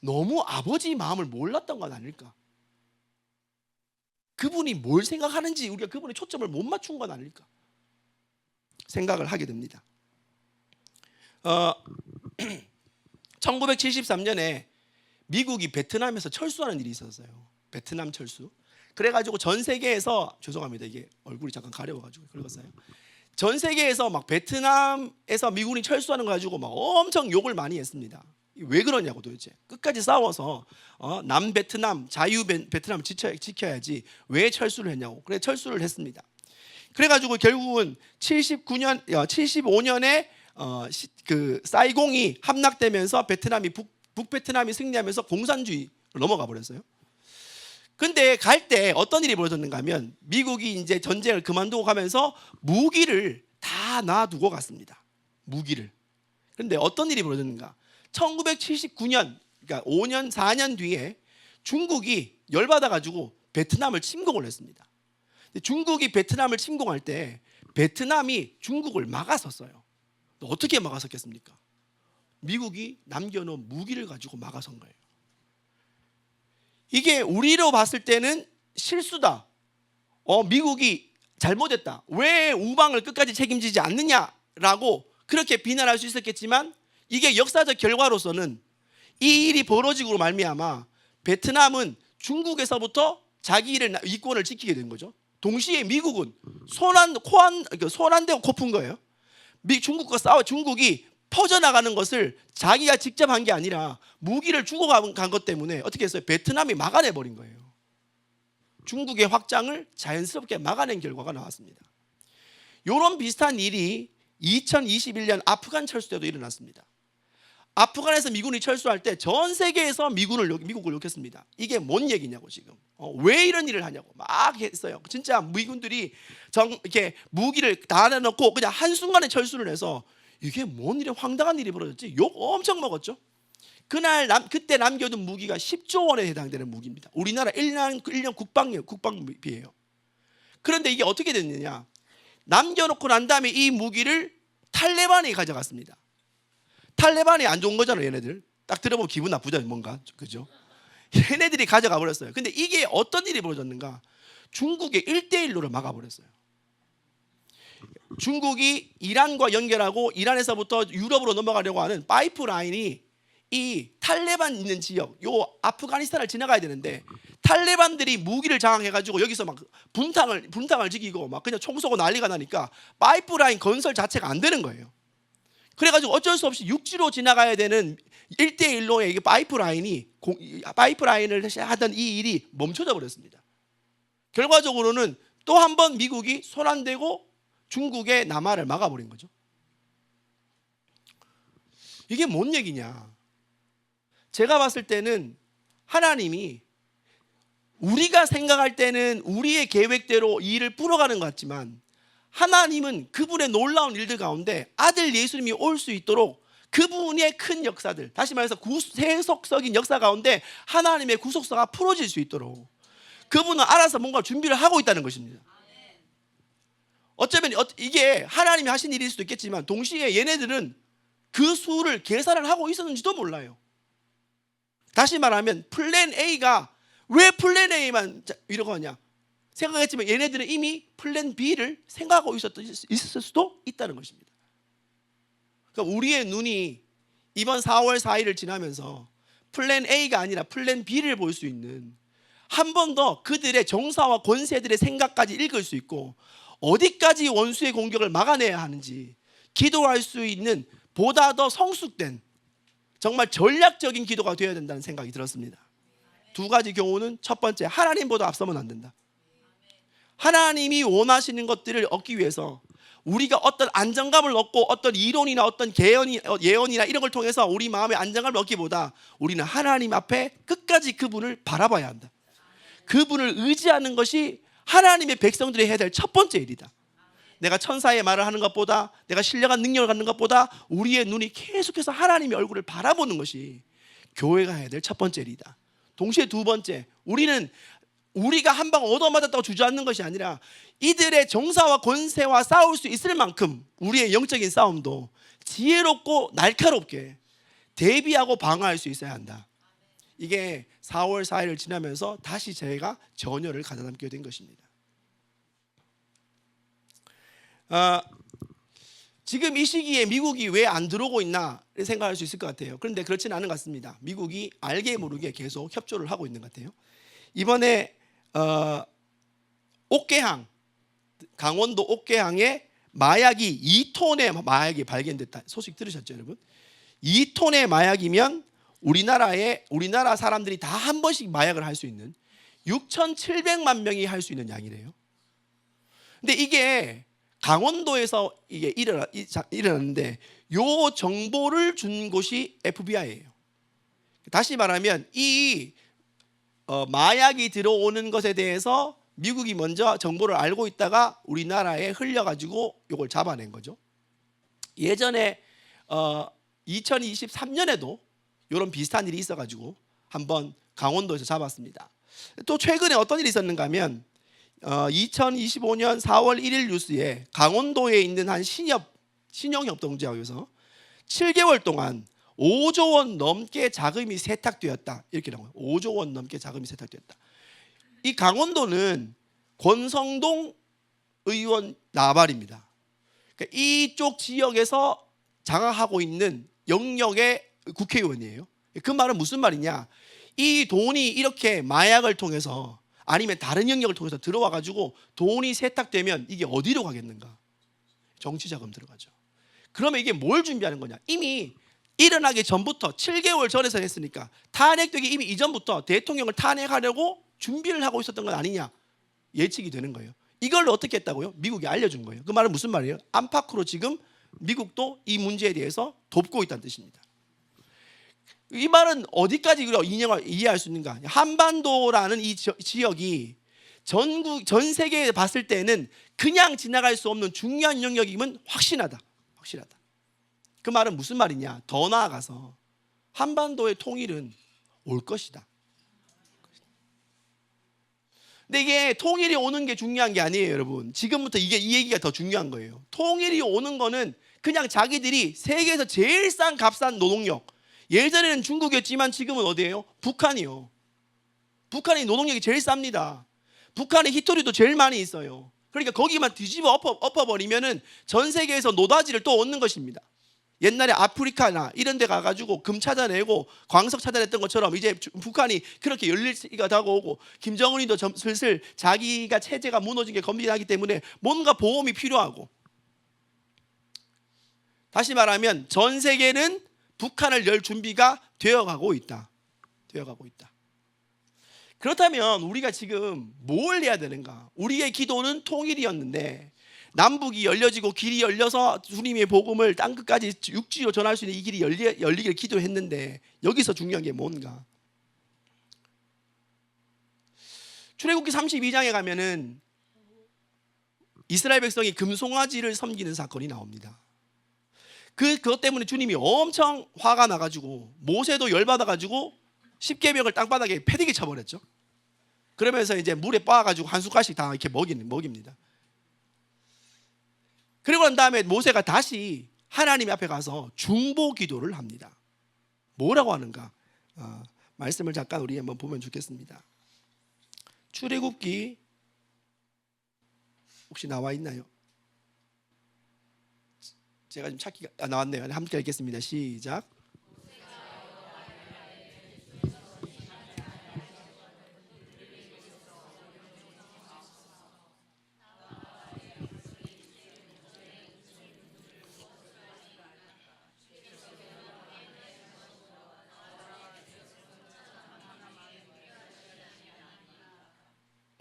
너무 아버지 마음을 몰랐던 건 아닐까? 그분이 뭘 생각하는지 우리가 그분의 초점을 못 맞춘 건 아닐까? 생각을 하게 됩니다. 1973년에 미국이 베트남에서 철수하는 일이 있었어요. 베트남 철수. 그래가지고 전 세계에서, 죄송합니다, 이게 얼굴이 잠깐 가려워가지고 긁었어요. 전 세계에서 막 베트남에서 미군이 철수하는 거 가지고 막 엄청 욕을 많이 했습니다. 왜 그러냐고 도대체. 끝까지 싸워서 남베트남, 자유베트남을 지켜야지 왜 철수를 했냐고. 그래 철수를 했습니다. 그래가지고 결국은 75년에 그 사이공이 함락되면서 베트남이 북베트남이 승리하면서 공산주의로 넘어가 버렸어요. 근데 갈 때 어떤 일이 벌어졌는가 하면 미국이 이제 전쟁을 그만두고 가면서 무기를 다 놔두고 갔습니다. 무기를. 그런데 어떤 일이 벌어졌는가? 1979년, 그러니까 5년, 4년 뒤에 중국이 열받아가지고 베트남을 침공을 했습니다. 중국이 베트남을 침공할 때 베트남이 중국을 막아섰어요. 어떻게 막아섰겠습니까? 미국이 남겨놓은 무기를 가지고 막아선 거예요. 이게 우리로 봤을 때는 실수다. 미국이 잘못했다. 왜 우방을 끝까지 책임지지 않느냐라고 그렇게 비난할 수 있었겠지만 이게 역사적 결과로서는 이 일이 벌어지고 말미암아 베트남은 중국에서부터 자기의 이권을 지키게 된 거죠. 동시에 미국은 손 안 대고 코 푼 거예요. 중국과 싸워 중국이 퍼져나가는 것을 자기가 직접 한 게 아니라 무기를 주고 간 것 때문에 어떻게 했어요? 베트남이 막아내버린 거예요. 중국의 확장을 자연스럽게 막아낸 결과가 나왔습니다. 이런 비슷한 일이 2021년 아프간 철수 때도 일어났습니다. 아프간에서 미군이 철수할 때 전 세계에서 미국을 욕했습니다. 이게 뭔 얘기냐고 지금. 왜 이런 일을 하냐고 막 했어요. 진짜 미군들이 이렇게 무기를 다 내놓고 그냥 한순간에 철수를 해서 이게 뭔 일이 황당한 일이 벌어졌지? 욕 엄청 먹었죠. 그때 남겨둔 무기가 10조 원에 해당되는 무기입니다. 우리나라 1년 국방비예요. 그런데 이게 어떻게 됐느냐? 남겨놓고 난 다음에 이 무기를 탈레반이 가져갔습니다. 탈레반이 안 좋은 거잖아요, 얘네들. 딱 들어보면 기분 나쁘잖아요, 뭔가. 그죠? 얘네들이 가져가 버렸어요. 근데 이게 어떤 일이 벌어졌는가? 중국의 1대1로를 막아버렸어요. 중국이 이란과 연결하고 이란에서부터 유럽으로 넘어가려고 하는 파이프라인이 이 탈레반 있는 지역, 요 아프가니스탄을 지나가야 되는데 탈레반들이 무기를 장악해가지고 여기서 막 분탕을 지키고 막 그냥 총 쏘고 난리가 나니까 파이프라인 건설 자체가 안 되는 거예요. 그래가지고 어쩔 수 없이 육지로 지나가야 되는 1대1로의 이게 파이프라인을 하던 이 일이 멈춰져 버렸습니다. 결과적으로는 또 한 번 미국이 손 안 대고 중국의 남하를 막아버린 거죠. 이게 뭔 얘기냐? 제가 봤을 때는 하나님이 우리가 생각할 때는 우리의 계획대로 일을 풀어가는 것 같지만 하나님은 그분의 놀라운 일들 가운데 아들 예수님이 올 수 있도록 그분의 큰 역사들, 다시 말해서 세속적인 역사 가운데 하나님의 구속사가 풀어질 수 있도록 그분은 알아서 뭔가 준비를 하고 있다는 것입니다. 어쩌면 이게 하나님이 하신 일일 수도 있겠지만 동시에 얘네들은 그 수를 계산을 하고 있었는지도 몰라요. 다시 말하면 플랜 A가 왜 플랜 A만 이러고 하냐 생각했지만 얘네들은 이미 플랜 B를 생각하고 있었을 수도 있다는 것입니다. 그러니까 우리의 눈이 이번 4월 4일을 지나면서 플랜 A가 아니라 플랜 B를 볼 수 있는, 한 번 더 그들의 정사와 권세들의 생각까지 읽을 수 있고 어디까지 원수의 공격을 막아내야 하는지 기도할 수 있는 보다 더 성숙된 정말 전략적인 기도가 되어야 된다는 생각이 들었습니다. 두 가지 경우는 첫 번째, 하나님보다 앞서면 안 된다. 하나님이 원하시는 것들을 얻기 위해서 우리가 어떤 안정감을 얻고 어떤 이론이나 어떤 예언이나 이런 걸 통해서 우리 마음의 안정감을 얻기보다 우리는 하나님 앞에 끝까지 그분을 바라봐야 한다. 그분을 의지하는 것이 하나님의 백성들이 해야 될 첫 번째 일이다. 내가 천사의 말을 하는 것보다, 내가 신령한 능력을 갖는 것보다 우리의 눈이 계속해서 하나님의 얼굴을 바라보는 것이 교회가 해야 될 첫 번째 일이다. 동시에 두 번째, 우리가 한 방 얻어맞았다고 주저앉는 것이 아니라 이들의 정사와 권세와 싸울 수 있을 만큼 우리의 영적인 싸움도 지혜롭고 날카롭게 대비하고 방어할 수 있어야 한다. 이게 4월 4일을 지나면서 다시 제가 전열을 가다듬게 된 것입니다. 지금 이 시기에 미국이 왜 안 들어오고 있나 생각할 수 있을 것 같아요. 그런데 그렇지는 않은 것 같습니다. 미국이 알게 모르게 계속 협조를 하고 있는 것 같아요. 이번에 옥계항, 강원도 옥계항에 마약이 2톤의 마약이 발견됐다. 소식 들으셨죠, 여러분? 2톤의 마약이면 우리나라 사람들이 다 한 번씩 마약을 할 수 있는 6,700만 명이 할 수 있는 양이래요. 근데 이게 강원도에서 이게 일어났는데 요 정보를 준 곳이 FBI예요. 다시 말하면 이 마약이 들어오는 것에 대해서 미국이 먼저 정보를 알고 있다가 우리나라에 흘려가지고 이걸 잡아낸 거죠. 예전에 2023년에도 이런 비슷한 일이 있어가지고 한번 강원도에서 잡았습니다. 또 최근에 어떤 일이 있었는가 하면 2025년 4월 1일 뉴스에 강원도에 있는 한 신용협동조합에서 7개월 동안 5조 원 넘게 자금이 세탁되었다. 이렇게 나와요. 5조 원 넘게 자금이 세탁되었다. 이 강원도는 권성동 의원 나발입니다. 그러니까 이쪽 지역에서 장악하고 있는 영역의 국회의원이에요. 그 말은 무슨 말이냐? 이 돈이 이렇게 마약을 통해서 아니면 다른 영역을 통해서 들어와 가지고 돈이 세탁되면 이게 어디로 가겠는가? 정치자금 들어가죠. 그러면 이게 뭘 준비하는 거냐? 이미 일어나기 전부터 7개월 전에서 했으니까 탄핵되기 이미 이전부터 대통령을 탄핵하려고 준비를 하고 있었던 건 아니냐 예측이 되는 거예요. 이걸 어떻게 했다고요? 미국이 알려준 거예요. 그 말은 무슨 말이에요? 안팎으로 지금 미국도 이 문제에 대해서 돕고 있다는 뜻입니다. 이 말은 어디까지 인용을 이해할 수 있는가? 한반도라는 이 지역이 전 세계에 봤을 때는 그냥 지나갈 수 없는 중요한 영역임은 확신하다. 그 말은 무슨 말이냐? 더 나아가서 한반도의 통일은 올 것이다. 근데 이게 통일이 오는 게 중요한 게 아니에요, 여러분. 지금부터 이 얘기가 더 중요한 거예요. 통일이 오는 거는 그냥 자기들이 세계에서 제일 값싼 노동력, 예전에는 중국이었지만 지금은 어디예요? 북한이요. 북한이 노동력이 제일 쌉니다. 북한에 히토리도 제일 많이 있어요. 그러니까 거기만 뒤집어 엎어버리면은 전 세계에서 노다지를 또 얻는 것입니다. 옛날에 아프리카나 이런 데 가가지고 금 찾아내고 광석 찾아냈던 것처럼 이제 북한이 그렇게 열릴기가 다가오고 김정은이도 슬슬 자기가 체제가 무너진 게 검증하기 때문에 뭔가 보험이 필요하고, 다시 말하면 전 세계는 북한을 열 준비가 되어가고 있다. 그렇다면 우리가 지금 뭘 해야 되는가? 우리의 기도는 통일이었는데 남북이 열려지고 길이 열려서 주님의 복음을 땅끝까지 육지로 전할 수 있는 이 길이 열리기를 기도했는데 여기서 중요한 게 뭔가? 출애굽기 32장에 가면은 이스라엘 백성이 금송아지를 섬기는 사건이 나옵니다. 그것 때문에 주님이 엄청 화가 나가지고 모세도 열받아가지고 십계명을 땅바닥에 패대기 쳐버렸죠. 그러면서 이제 물에 빻아가지고 한 숟갈씩 다 이렇게 먹입니다. 그리고 난 다음에 모세가 다시 하나님 앞에 가서 중보 기도를 합니다. 뭐라고 하는가? 말씀을 잠깐 우리 한번 보면 좋겠습니다. 출애굽기 혹시 나와 있나요? 제가 좀 찾기가 나왔네요. 함께 읽겠습니다. 시작.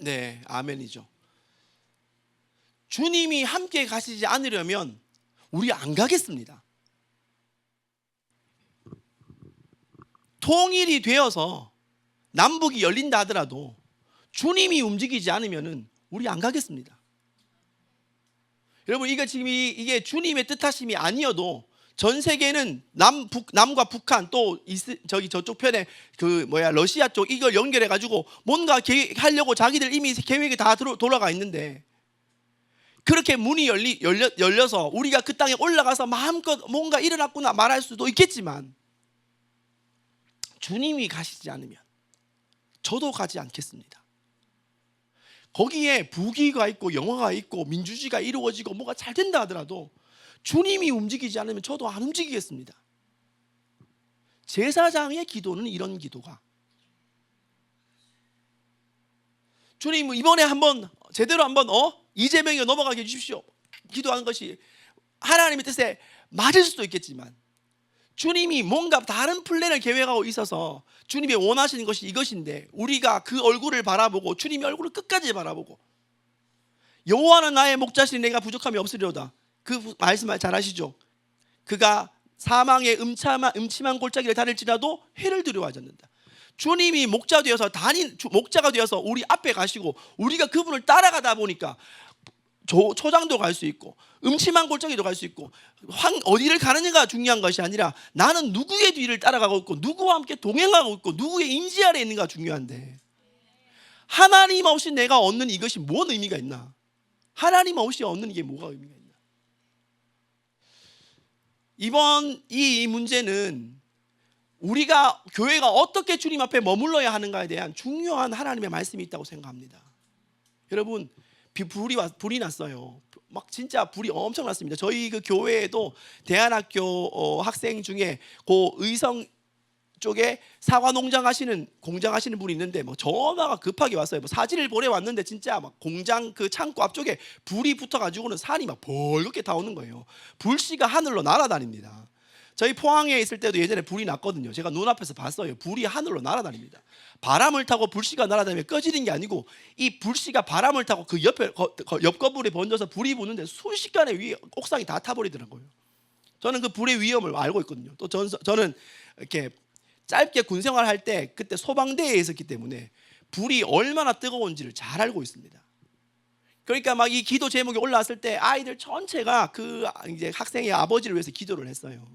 네, 아멘이죠. 주님이 함께 가시지 않으려면 우리 안 가겠습니다. 통일이 되어서 남북이 열린다 하더라도 주님이 움직이지 않으면 우리 안 가겠습니다. 여러분, 이게 지금 이게 주님의 뜻하심이 아니어도 전 세계는 남과 북한 또 저쪽 편에 러시아 쪽 이걸 연결해 가지고 뭔가 하려고 자기들 이미 계획이 다 돌아가 있는데, 그렇게 문이 열려서 우리가 그 땅에 올라가서 마음껏 뭔가 일어났구나 말할 수도 있겠지만, 주님이 가시지 않으면 저도 가지 않겠습니다. 거기에 부귀가 있고 영화가 있고 민주주의가 이루어지고 뭐가 잘 된다 하더라도 주님이 움직이지 않으면 저도 안 움직이겠습니다. 제사장의 기도는 이런 기도가, 주님 이번에 한번 제대로 한번 이재명이 넘어가게 해주십시오, 기도하는 것이 하나님의 뜻에 맞을 수도 있겠지만, 주님이 뭔가 다른 플랜을 계획하고 있어서 주님이 원하시는 것이 이것인데, 우리가 그 얼굴을 바라보고 주님의 얼굴을 끝까지 바라보고, 여호와는 나의 목자시니 내가 부족함이 없으리로다, 그 말씀 잘 아시죠? 그가 사망의 음침한 골짜기를 다닐지라도 해를 두려워하지 않는다. 주님이 목자가 되어서 우리 앞에 가시고 우리가 그분을 따라가다 보니까 초장도 갈 수 있고 음침한 골짜기도 갈 수 있고, 어디를 가느냐가 중요한 것이 아니라 나는 누구의 뒤를 따라가고 있고 누구와 함께 동행하고 있고 누구의 임재 아래 있는가 중요한데, 하나님 없이 내가 얻는 이것이 뭔 의미가 있나? 하나님 없이 얻는 이게 뭐가 의미가 있나? 이번 이 문제는 우리가 교회가 어떻게 주님 앞에 머물러야 하는가에 대한 중요한 하나님의 말씀이 있다고 생각합니다. 여러분, 불이 났어요. 막 진짜 불이 엄청 났습니다. 저희 그 교회에도 대안학교 학생 중에 그 의성 쪽에 사과 공장 하시는 분이 있는데, 전화가 급하게 왔어요. 사진을 보내 왔는데 진짜 막 공장 그 창고 앞쪽에 불이 붙어가지고는 산이 막 벌겋게 타오는 거예요. 불씨가 하늘로 날아다닙니다. 저희 포항에 있을 때도 예전에 불이 났거든요. 제가 눈앞에서 봤어요. 불이 하늘로 날아다닙니다. 바람을 타고 불씨가 날아다니면 꺼지는 게 아니고, 이 불씨가 바람을 타고 그 옆 건물에 번져서 불이 붙는데 순식간에 위에 옥상이 다 타버리더라고요. 저는 그 불의 위험을 알고 있거든요. 또 저는 이렇게 짧게 군 생활할 때 그때 소방대에 있었기 때문에 불이 얼마나 뜨거운지를 잘 알고 있습니다. 그러니까 막 이 기도 제목이 올라왔을 때 아이들 전체가 그 이제 학생의 아버지를 위해서 기도를 했어요.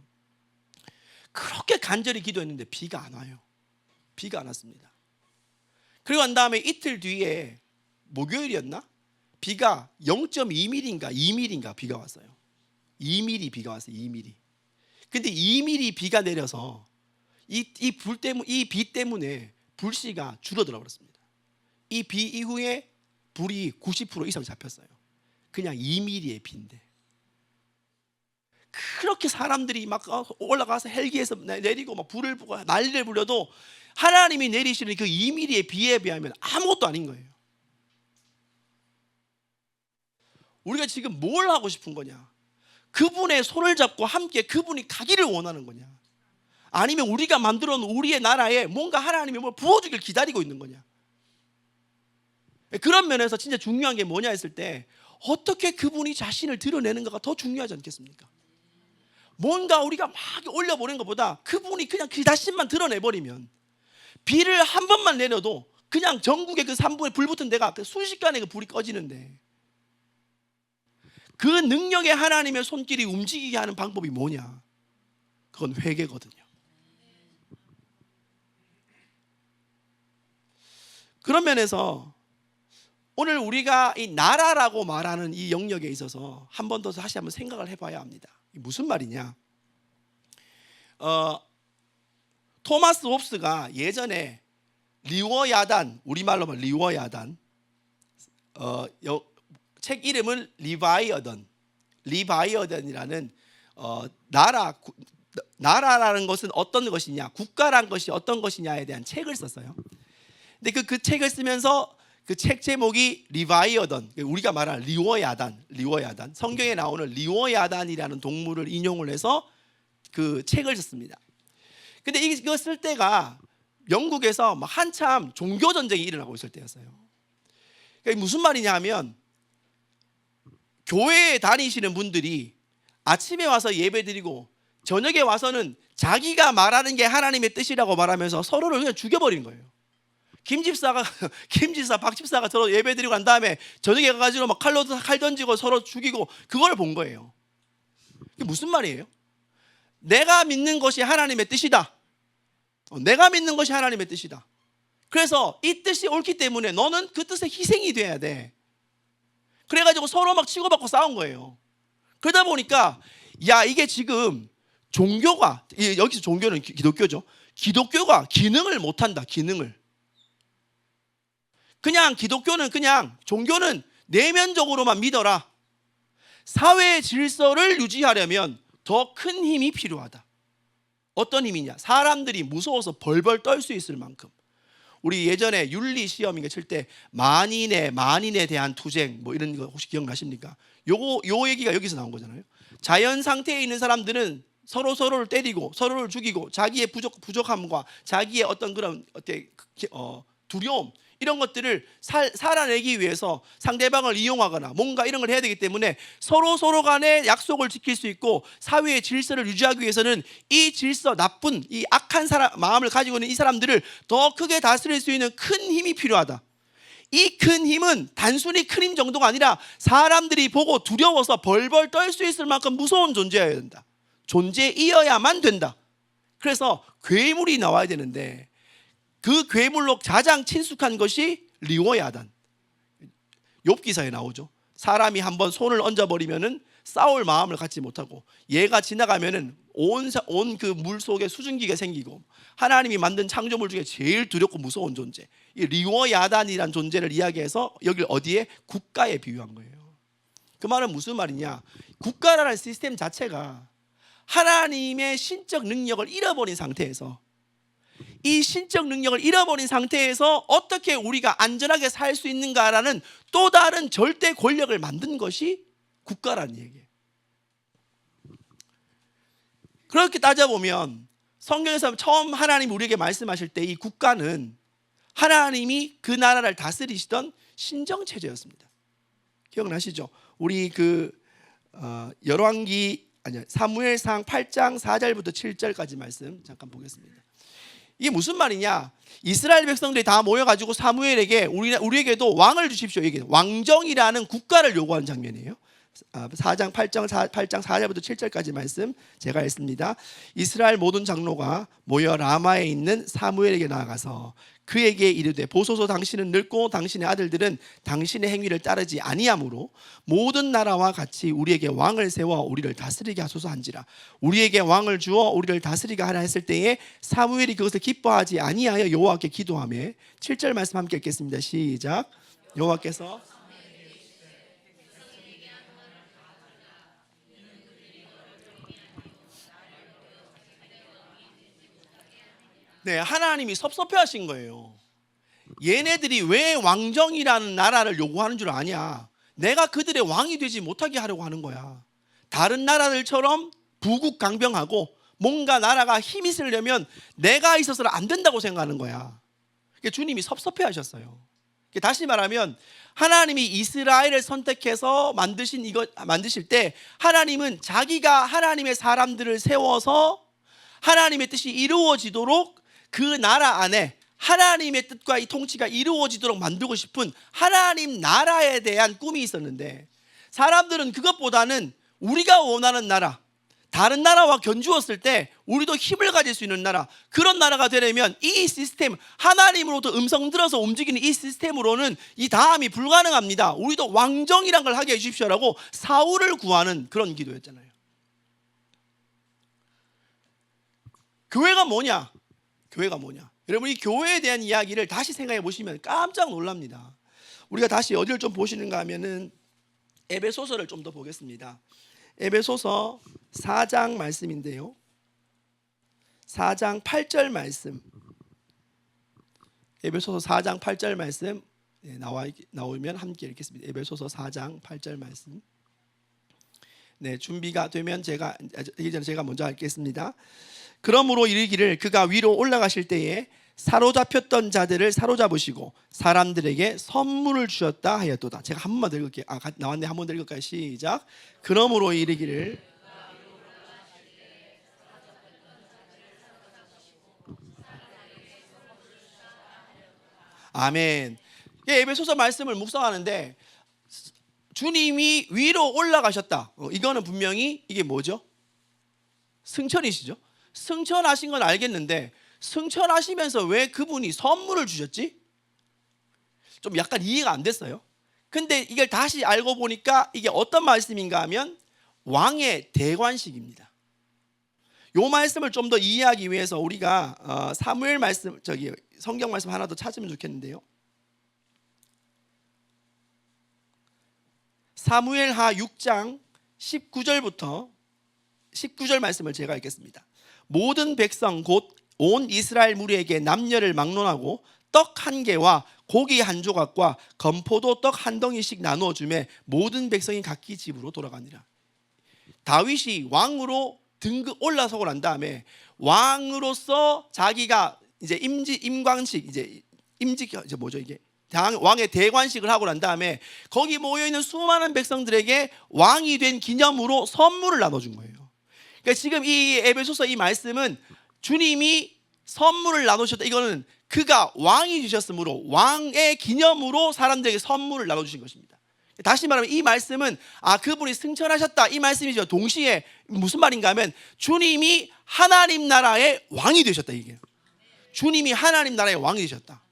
그렇게 간절히 기도했는데 비가 안 와요. 비가 안 왔습니다. 그리고 난 다음에 이틀 뒤에 목요일이었나? 비가 0.2mm인가 2mm인가 비가 왔어요. 2mm 비가 왔어요. 2mm. 근데 2mm 비가 내려서 이 비 때문에 불씨가 줄어들어 버렸습니다. 이 비 이후에 불이 90% 이상 잡혔어요. 그냥 2mm의 비인데. 그렇게 사람들이 막 올라가서 헬기에서 내리고 막 불을 보고 난리를 부려도 하나님이 내리시는 그 2mm의 비에 비하면 아무것도 아닌 거예요. 우리가 지금 뭘 하고 싶은 거냐? 그분의 손을 잡고 함께 그분이 가기를 원하는 거냐? 아니면 우리가 만들어 놓은 우리의 나라에 뭔가 하나님이 뭘 부어주길 기다리고 있는 거냐? 그런 면에서 진짜 중요한 게 뭐냐 했을 때, 어떻게 그분이 자신을 드러내는가가 더 중요하지 않겠습니까? 뭔가 우리가 막 올려보는 것보다 그분이 그냥 그 자신만 드러내버리면, 비를 한 번만 내려도 그냥 전국에 그 산부에 불 붙은 데가 순식간에 그 불이 꺼지는데, 그 능력의 하나님의 손길이 움직이게 하는 방법이 뭐냐? 그건 회개거든요. 그런 면에서 오늘 우리가 이 나라라고 말하는 이 영역에 있어서 한 번 더 다시 한번 생각을 해봐야 합니다. 무슨 말이냐? 토마스 홉스가 예전에 리워야단, 우리말로 말하면 리워야단, 책 이름은 리바이어던이라는 나라라는 것은 어떤 것이냐, 국가란 것이 어떤 것이냐에 대한 책을 썼어요. 근데 그 책을 쓰면서 그 책 제목이 리바이어던, 우리가 말하는 리워야단, 성경에 나오는 리워야단이라는 동물을 인용을 해서 그 책을 썼습니다. 근데 이거 쓸 때가 영국에서 막 한참 종교 전쟁이 일어나고 있을 때였어요. 그러니까 무슨 말이냐 하면 교회에 다니시는 분들이 아침에 와서 예배드리고 저녁에 와서는 자기가 말하는 게 하나님의 뜻이라고 말하면서 서로를 그냥 죽여버린 거예요. 김집사, 박집사가 서로 예배드리고 난 다음에 저녁에 가가지고 막 칼 던지고 서로 죽이고 그걸 본 거예요. 이게 무슨 말이에요? 내가 믿는 것이 하나님의 뜻이다. 내가 믿는 것이 하나님의 뜻이다. 그래서 이 뜻이 옳기 때문에 너는 그 뜻에 희생이 돼야 돼. 그래가지고 서로 막 치고받고 싸운 거예요. 그러다 보니까 야, 이게 지금 종교가, 여기서 종교는 기독교죠. 기독교가 기능을 못한다. 기능을. 그냥 기독교는 그냥 종교는 내면적으로만 믿어라. 사회의 질서를 유지하려면 더 큰 힘이 필요하다. 어떤 힘이냐? 사람들이 무서워서 벌벌 떨 수 있을 만큼. 우리 예전에 윤리 시험인가 칠 때 만인에 대한 투쟁 뭐 이런 거 혹시 기억나십니까? 요 얘기가 여기서 나온 거잖아요. 자연 상태에 있는 사람들은 서로를 때리고 서로를 죽이고 자기의 부족함과 자기의 어떤 그런 두려움 이런 것들을 살아내기 위해서 상대방을 이용하거나 뭔가 이런 걸 해야 되기 때문에 서로 간에 약속을 지킬 수 있고 사회의 질서를 유지하기 위해서는 이 질서, 나쁜 이 악한 마음을 가지고 있는 이 사람들을 더 크게 다스릴 수 있는 큰 힘이 필요하다. 이 큰 힘은 단순히 큰 힘 정도가 아니라 사람들이 보고 두려워서 벌벌 떨 수 있을 만큼 무서운 존재여야 된다. 존재이어야만 된다. 그래서 괴물이 나와야 되는데 그 괴물로 가장 친숙한 것이 리워야단. 욥기사에 나오죠. 사람이 한번 손을 얹어버리면은 싸울 마음을 갖지 못하고 얘가 지나가면은 온 그 물 속에 수증기가 생기고 하나님이 만든 창조물 중에 제일 두렵고 무서운 존재, 이 리워야단이란 존재를 이야기해서 여길 어디에? 국가에 비유한 거예요. 그 말은 무슨 말이냐? 국가라는 시스템 자체가 하나님의 신적 능력을 잃어버린 상태에서, 이 신적 능력을 잃어버린 상태에서 어떻게 우리가 안전하게 살 수 있는가라는 또 다른 절대 권력을 만든 것이 국가라는 얘기예요. 그렇게 따져보면 성경에서 처음 하나님이 우리에게 말씀하실 때 이 국가는 하나님이 그 나라를 다스리시던 신정체제였습니다. 기억나시죠? 우리 사무엘상 8장 4절부터 7절까지 말씀 잠깐 보겠습니다. 이게 무슨 말이냐? 이스라엘 백성들이 다 모여가지고 사무엘에게 우리에게도 왕을 주십시오. 이게 왕정이라는 국가를 요구한 장면이에요. 8장 4절부터 7절까지 말씀 제가 읽습니다. 이스라엘 모든 장로가 모여 라마에 있는 사무엘에게 나아가서 그에게 이르되 보소서 당신은 늙고 당신의 아들들은 당신의 행위를 따르지 아니하므로 모든 나라와 같이 우리에게 왕을 세워 우리를 다스리게 하소서 한지라. 우리에게 왕을 주어 우리를 다스리게 하라 했을 때에 사무엘이 그것을 기뻐하지 아니하여 여호와께 기도하며 7절 말씀 함께 읽겠습니다. 시작. 여호와께서 하나님이 섭섭해하신 거예요. 얘네들이 왜 왕정이라는 나라를 요구하는 줄 아냐? 내가 그들의 왕이 되지 못하게 하려고 하는 거야. 다른 나라들처럼 부국강병하고 뭔가 나라가 힘이 있으려면 내가 있어서는 안 된다고 생각하는 거야. 주님이 섭섭해하셨어요. 다시 말하면 하나님이 이스라엘을 선택해서 만드실 때 하나님은 자기가 하나님의 사람들을 세워서 하나님의 뜻이 이루어지도록 그 나라 안에 하나님의 뜻과 이 통치가 이루어지도록 만들고 싶은 하나님 나라에 대한 꿈이 있었는데 사람들은 그것보다는 우리가 원하는 나라, 다른 나라와 견주었을 때 우리도 힘을 가질 수 있는 나라, 그런 나라가 되려면 이 시스템, 하나님으로부터 음성 들어서 움직이는 이 시스템으로는 이 다음이 불가능합니다. 우리도 왕정이란 걸 하게 해주십시오라고 사울을 구하는 그런 기도였잖아요. 교회가 뭐냐? 여러분, 이 교회에 대한 이야기를 다시 생각해 보시면 깜짝 놀랍니다. 우리가 다시 어디를 좀 보시는가 하면은 에베소서를 좀 더 보겠습니다. 에베소서 4장 말씀인데요, 4장 8절 말씀, 에베소서 4장 8절 말씀 나오면 함께 읽겠습니다. 에베소서 4장 8절 말씀. 준비가 되면 제가 먼저 읽겠습니다. 그러므로 이르기를 그가 위로 올라가실 때에 사로잡혔던 자들을 사로잡으시고 사람들에게 선물을 주셨다 하였도다. 제가 한 번만 더 읽을게요. 나왔네. 한 번 더 읽을까요? 시작. 그러므로 이르기를 아멘. 에베소서 말씀을 묵상하는데 주님이 위로 올라가셨다. 이거는 분명히 이게 뭐죠? 승천이시죠. 승천하신 건 알겠는데 승천하시면서 왜 그분이 선물을 주셨지? 좀 약간 이해가 안 됐어요. 근데 이걸 다시 알고 보니까 이게 어떤 말씀인가 하면 왕의 대관식입니다. 이 말씀을 좀 더 이해하기 위해서 우리가 사무엘 말씀, 성경 말씀 하나 더 찾으면 좋겠는데요. 사무엘하 6장 19절부터 19절 말씀을 제가 읽겠습니다. 모든 백성 곧 온 이스라엘 무리에게 남녀를 막론하고 떡 한 개와 고기 한 조각과 건포도 떡 한 덩이씩 나누어 주매 모든 백성이 각기 집으로 돌아가니라. 다윗이 왕으로 등극 올라서고 난 다음에 왕으로서 자기가 이제 임관식 이제 뭐죠 이게 왕의 대관식을 하고 난 다음에 거기 모여 있는 수많은 백성들에게 왕이 된 기념으로 선물을 나눠준 거예요. 그러니까 지금 이 에베소서 이 말씀은 주님이 선물을 나누셨다. 이거는 그가 왕이 되셨으므로 왕의 기념으로 사람들에게 선물을 나눠주신 것입니다. 다시 말하면 이 말씀은 그분이 승천하셨다 이 말씀이죠. 동시에 무슨 말인가 하면 주님이 하나님 나라의 왕이 되셨다. 이게 주님이 하나님 나라의 왕이 되셨다.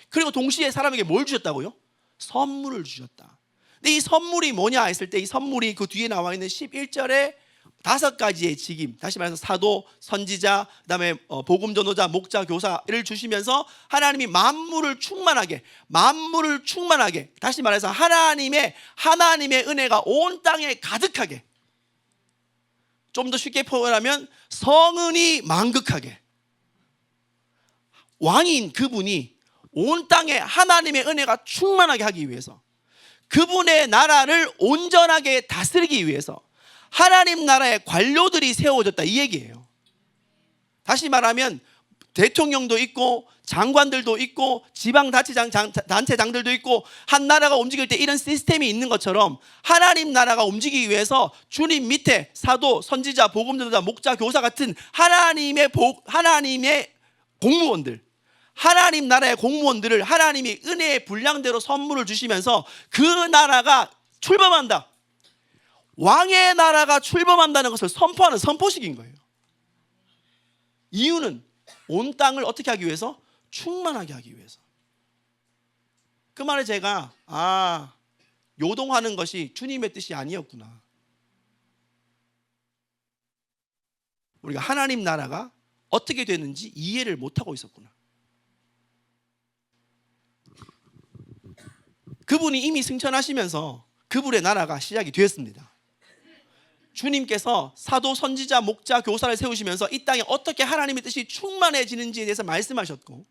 그리고 동시에 사람에게 뭘 주셨다고요? 선물을 주셨다. 근데 이 선물이 뭐냐 했을 때 이 선물이 그 뒤에 나와 있는 11절에 5가지의 직임, 다시 말해서 사도, 선지자, 그다음에 복음 전도자, 목자, 교사를 주시면서 하나님이 만물을 충만하게 다시 말해서 하나님의 은혜가 온 땅에 가득하게, 좀 더 쉽게 표현하면 성은이 만극하게, 왕인 그분이 온 땅에 하나님의 은혜가 충만하게 하기 위해서, 그분의 나라를 온전하게 다스리기 위해서 하나님 나라의 관료들이 세워졌다 이 얘기예요. 다시 말하면 대통령도 있고 장관들도 있고 지방자치단체장들도 있고 한 나라가 움직일 때 이런 시스템이 있는 것처럼 하나님 나라가 움직이기 위해서 주님 밑에 사도, 선지자, 복음전도자, 목자, 교사 같은 하나님의 공무원들, 하나님 나라의 공무원들을 하나님이 은혜의 분량대로 선물을 주시면서 그 나라가 출범한다, 왕의 나라가 출범한다는 것을 선포하는 선포식인 거예요. 이유는 온 땅을 어떻게 하기 위해서? 충만하게 하기 위해서. 그 말에 제가 요동하는 것이 주님의 뜻이 아니었구나. 우리가 하나님 나라가 어떻게 되는지 이해를 못하고 있었구나. 그분이 이미 승천하시면서 그분의 나라가 시작이 되었습니다. 주님께서 사도, 선지자, 목자, 교사를 세우시면서 이 땅에 어떻게 하나님의 뜻이 충만해지는지에 대해서 말씀하셨고,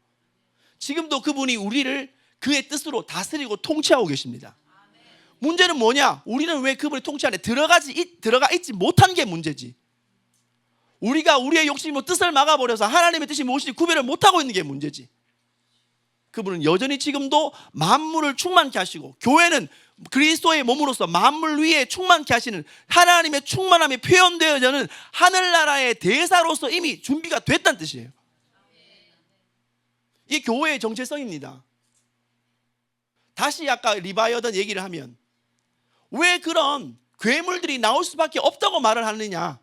지금도 그분이 우리를 그의 뜻으로 다스리고 통치하고 계십니다. 문제는 뭐냐? 우리는 왜 그분의 통치 안에 들어가 있지 못한 게 문제지. 우리가 우리의 욕심으로 뜻을 막아버려서 하나님의 뜻이 무엇인지 구별을 못하고 있는 게 문제지. 그분은 여전히 지금도 만물을 충만케 하시고, 교회는 그리스도의 몸으로서 만물 위에 충만케 하시는 하나님의 충만함이 표현되어져는 하늘나라의 대사로서 이미 준비가 됐다는 뜻이에요. 이게 교회의 정체성입니다. 다시 아까 리바이어던 얘기를 하면 왜 그런 괴물들이 나올 수밖에 없다고 말을 하느냐,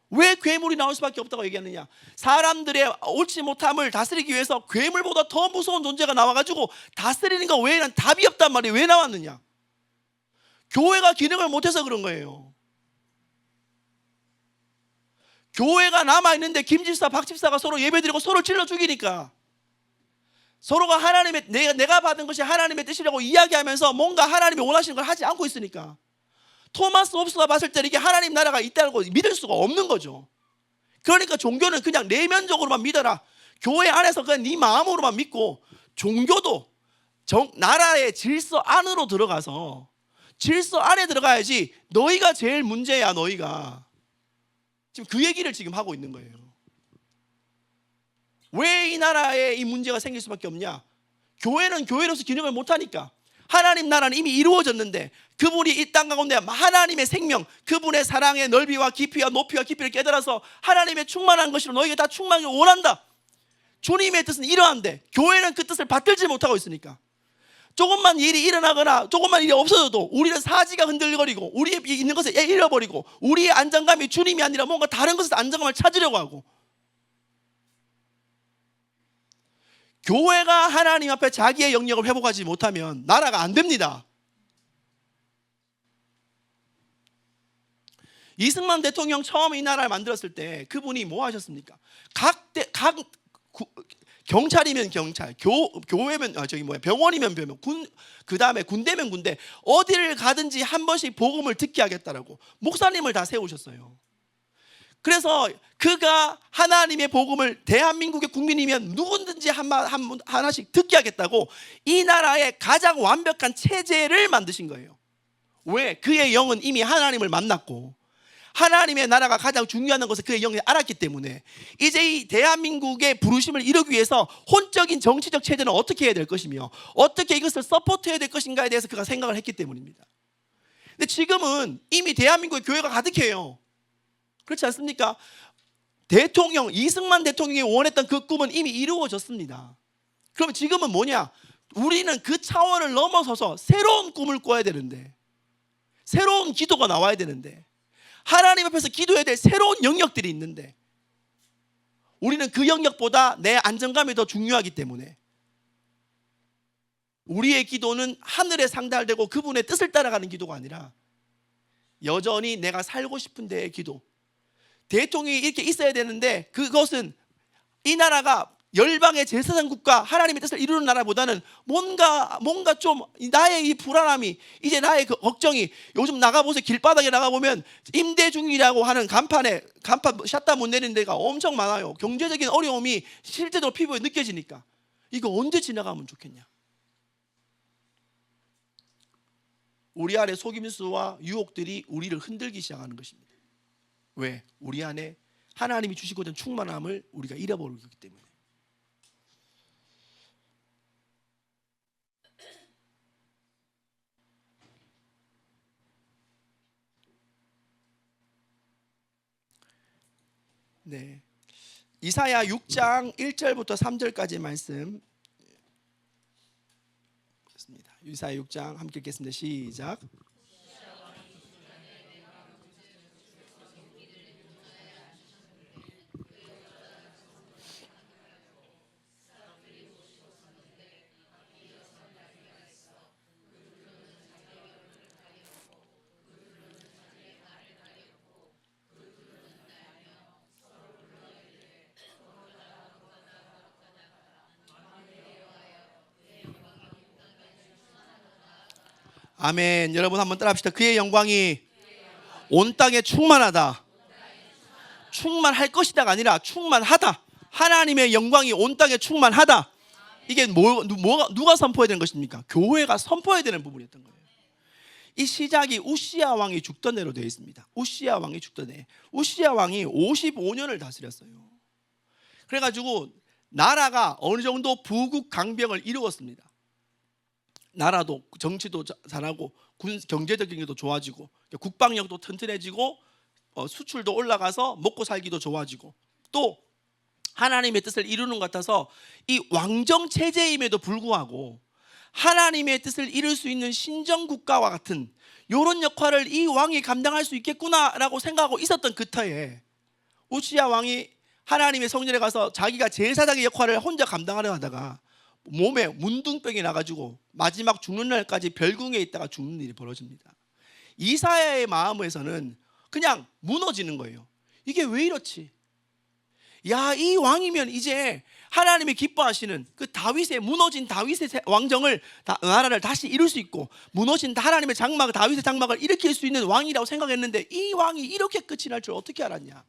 왜 괴물이 나올 수밖에 없다고 얘기하느냐, 사람들의 옳지 못함을 다스리기 위해서 괴물보다 더 무서운 존재가 나와가지고 다스리는 거 외에는 답이 없단 말이에요. 왜 나왔느냐? 교회가 기능을 못해서 그런 거예요. 교회가 남아있는데 김집사, 박집사가 서로 예배드리고 서로 찔러 죽이니까, 서로가 하나님의 내가 받은 것이 하나님의 뜻이라고 이야기하면서 뭔가 하나님이 원하시는 걸 하지 않고 있으니까 토마스 홉스가 봤을 때 이게 하나님 나라가 있다고 믿을 수가 없는 거죠. 그러니까 종교는 그냥 내면적으로만 믿어라, 교회 안에서 그냥 네 마음으로만 믿고, 종교도 나라의 질서 안으로 들어가서 질서 안에 들어가야지. 너희가 제일 문제야. 너희가 지금 그 얘기를 지금 하고 있는 거예요. 왜 이 나라에 이 문제가 생길 수밖에 없냐? 교회는 교회로서 기능을 못하니까. 하나님 나라는 이미 이루어졌는데 그분이 이 땅 가운데 하나님의 생명, 그분의 사랑의 넓이와 깊이와 높이와 깊이를 깨달아서 하나님의 충만한 것으로 너희가 다 충만하길 원한다. 주님의 뜻은 이러한데 교회는 그 뜻을 받들지 못하고 있으니까 조금만 일이 일어나거나 조금만 일이 없어져도 우리는 사지가 흔들거리고 우리의 있는 것을 잃어버리고 우리의 안정감이 주님이 아니라 뭔가 다른 것에서 안정감을 찾으려고 하고, 교회가 하나님 앞에 자기의 영역을 회복하지 못하면 나라가 안 됩니다. 이승만 대통령 처음 이 나라를 만들었을 때 그분이 뭐 하셨습니까? 경찰이면 경찰, 교회면 병원이면 병원, 그 다음에 군대면 군대, 어디를 가든지 한 번씩 복음을 듣게 하겠다라고 목사님을 다 세우셨어요. 그래서 그가 하나님의 복음을 대한민국의 국민이면 누구든지 하나씩 듣게 하겠다고 이 나라의 가장 완벽한 체제를 만드신 거예요. 왜? 그의 영은 이미 하나님을 만났고 하나님의 나라가 가장 중요한 것을 그의 영이 알았기 때문에 이제 이 대한민국의 부르심을 이루기 위해서 혼적인 정치적 체제는 어떻게 해야 될 것이며 어떻게 이것을 서포트해야 될 것인가에 대해서 그가 생각을 했기 때문입니다. 근데 지금은 이미 대한민국의 교회가 가득해요. 그렇지 않습니까? 이승만 대통령이 원했던 그 꿈은 이미 이루어졌습니다. 그럼 지금은 뭐냐? 우리는 그 차원을 넘어서서 새로운 꿈을 꿔야 되는데, 새로운 기도가 나와야 되는데, 하나님 앞에서 기도해야 될 새로운 영역들이 있는데 우리는 그 영역보다 내 안정감이 더 중요하기 때문에 우리의 기도는 하늘에 상달되고 그분의 뜻을 따라가는 기도가 아니라 여전히 내가 살고 싶은 데의 기도, 대통령이 이렇게 있어야 되는데 그것은 이 나라가 열방의 제사장 국가 하나님의 뜻을 이루는 나라보다는 뭔가 좀 나의 이 불안함이, 이제 나의 그 걱정이, 요즘 나가보세요. 길바닥에 나가보면 임대중이라고 하는 간판 샷다 못 내리는 데가 엄청 많아요. 경제적인 어려움이 실제로 피부에 느껴지니까 이거 언제 지나가면 좋겠냐? 우리 안에 속임수와 유혹들이 우리를 흔들기 시작하는 것입니다. 왜? 우리 안에 하나님이 주시고자 하는 충만함을 우리가 잃어버리기 때문에. 네, 이사야 6장 1절부터 3절까지 말씀 있습니다. 이사야 6장 함께 읽겠습니다. 시작. 아멘. 여러분 한번 따라합시다. 그의 영광이 온 땅에 충만하다. 충만할 것이다가 아니라 충만하다. 하나님의 영광이 온 땅에 충만하다. 이게 누가 선포해야 되는 것입니까? 교회가 선포해야 되는 부분이었던 거예요. 이 시작이 우시야 왕이 죽던 해로 되어 있습니다. 우시야 왕이 죽던 해. 우시야 왕이 55년을 다스렸어요. 그래가지고 나라가 어느 정도 부국 강병을 이루었습니다. 나라도 정치도 잘하고 경제적인 게도 좋아지고 국방력도 튼튼해지고 수출도 올라가서 먹고 살기도 좋아지고 또 하나님의 뜻을 이루는 것 같아서 이 왕정 체제임에도 불구하고 하나님의 뜻을 이룰 수 있는 신정국가와 같은 이런 역할을 이 왕이 감당할 수 있겠구나라고 생각하고 있었던 그 터에 우시야 왕이 하나님의 성전에 가서 자기가 제사장의 역할을 혼자 감당하려 하다가 몸에 문둥병이 나가지고 마지막 죽는 날까지 별궁에 있다가 죽는 일이 벌어집니다. 이사야의 마음에서는 그냥 무너지는 거예요. 이게 왜 이렇지? 야, 이 왕이면 이제 하나님이 기뻐하시는 그 무너진 다윗의 왕정을 나라를 다시 이룰 수 있고 무너진 하나님의 장막, 다윗의 장막을 일으킬 수 있는 왕이라고 생각했는데 이 왕이 이렇게 끝이 날 줄 어떻게 알았냐?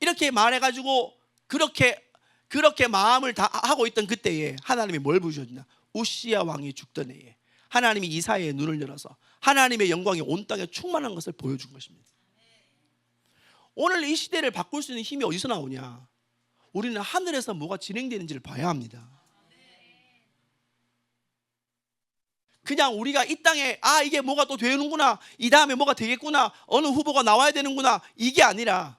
이렇게 말해가지고 그렇게 마음을 다 하고 있던 그때에 하나님이 뭘 부르셨냐? 우시야 왕이 죽던 해에 하나님이 이사야의 눈을 열어서 하나님의 영광이 온 땅에 충만한 것을 보여준 것입니다. 오늘 이 시대를 바꿀 수 있는 힘이 어디서 나오냐? 우리는 하늘에서 뭐가 진행되는지를 봐야 합니다. 그냥 우리가 이 땅에 이게 뭐가 또 되는구나, 이 다음에 뭐가 되겠구나, 어느 후보가 나와야 되는구나, 이게 아니라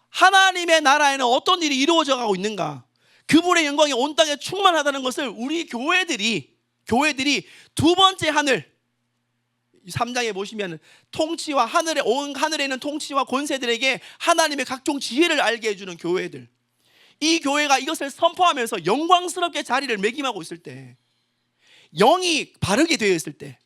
하나님의 나라에는 어떤 일이 이루어져 가고 있는가, 그분의 영광이 온 땅에 충만하다는 것을 우리 교회들이 두 번째 하늘 3장에 보시면 통치와 온 하늘에 있는 통치와 권세들에게 하나님의 각종 지혜를 알게 해주는 교회들, 이 교회가 이것을 선포하면서 영광스럽게 자리를 매김하고 있을 때, 영이 바르게 되어 있을 때,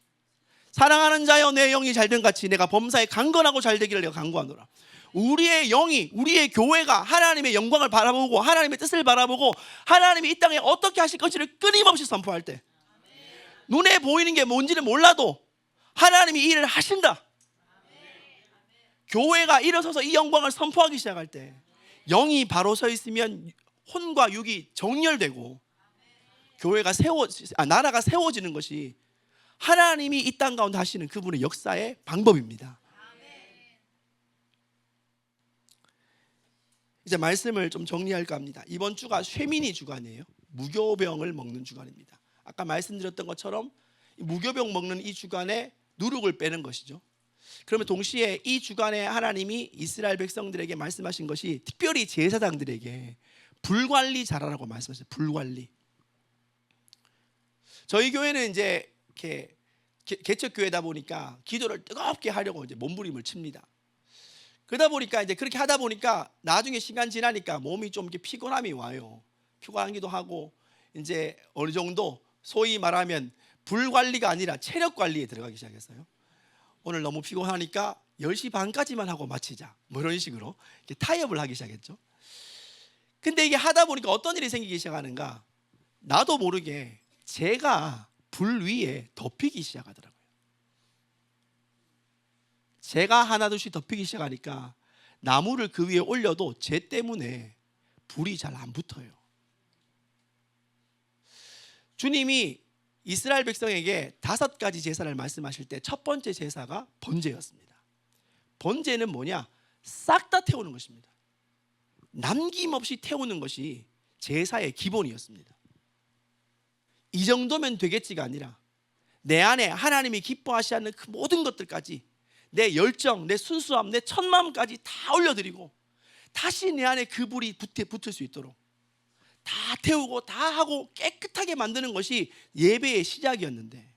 사랑하는 자여 내 영이 잘된 같이 내가 범사에 강건하고 잘되기를 내가 간구하노라. 우리의 영이, 우리의 교회가 하나님의 영광을 바라보고 하나님의 뜻을 바라보고 하나님이 이 땅에 어떻게 하실 것을 끊임없이 선포할 때, 눈에 보이는 게 뭔지는 몰라도 하나님이 이 일을 하신다, 교회가 일어서서 이 영광을 선포하기 시작할 때, 영이 바로 서 있으면 혼과 육이 정렬되고 교회가 나라가 세워지는 것이 하나님이 이 땅 가운데 하시는 그분의 역사의 방법입니다. 이제 말씀을 좀 정리할까 합니다. 이번 주가 쇠민이 주간이에요. 무교병을 먹는 주간입니다. 아까 말씀드렸던 것처럼 무교병 먹는 이 주간에 누룩을 빼는 것이죠. 그러면 동시에 이 주간에 하나님이 이스라엘 백성들에게 말씀하신 것이 특별히 제사장들에게 불관리 잘하라고 말씀하셨어요. 불관리. 저희 교회는 이제 이렇게 개척 교회다 보니까 기도를 뜨겁게 하려고 이제 몸부림을 칩니다. 그러다 보니까 이제 그렇게 하다 보니까 나중에 시간 지나니까 몸이 좀 이렇게 피곤함이 와요. 피곤하기도 하고 이제 어느 정도 소위 말하면 불관리가 아니라 체력 관리에 들어가기 시작했어요. 오늘 너무 피곤하니까 10시 반까지만 하고 마치자, 뭐 이런 식으로 이렇게 타협을 하기 시작했죠. 근데 이게 하다 보니까 어떤 일이 생기기 시작하는가, 나도 모르게 제가 불 위에 덮이기 시작하더라고요. 제가 하나둘씩 덮이기 시작하니까 나무를 그 위에 올려도 제 때문에 불이 잘 안 붙어요. 주님이 이스라엘 백성에게 5가지 제사를 말씀하실 때 첫 번째 제사가 번제였습니다. 번제는 뭐냐? 싹 다 태우는 것입니다. 남김없이 태우는 것이 제사의 기본이었습니다. 이 정도면 되겠지가 아니라 내 안에 하나님이 기뻐하시는 그 모든 것들까지, 내 열정, 내 순수함, 내 천마음까지 다 올려드리고 다시 내 안에 그 불이 붙을 수 있도록 다 태우고 다 하고 깨끗하게 만드는 것이 예배의 시작이었는데,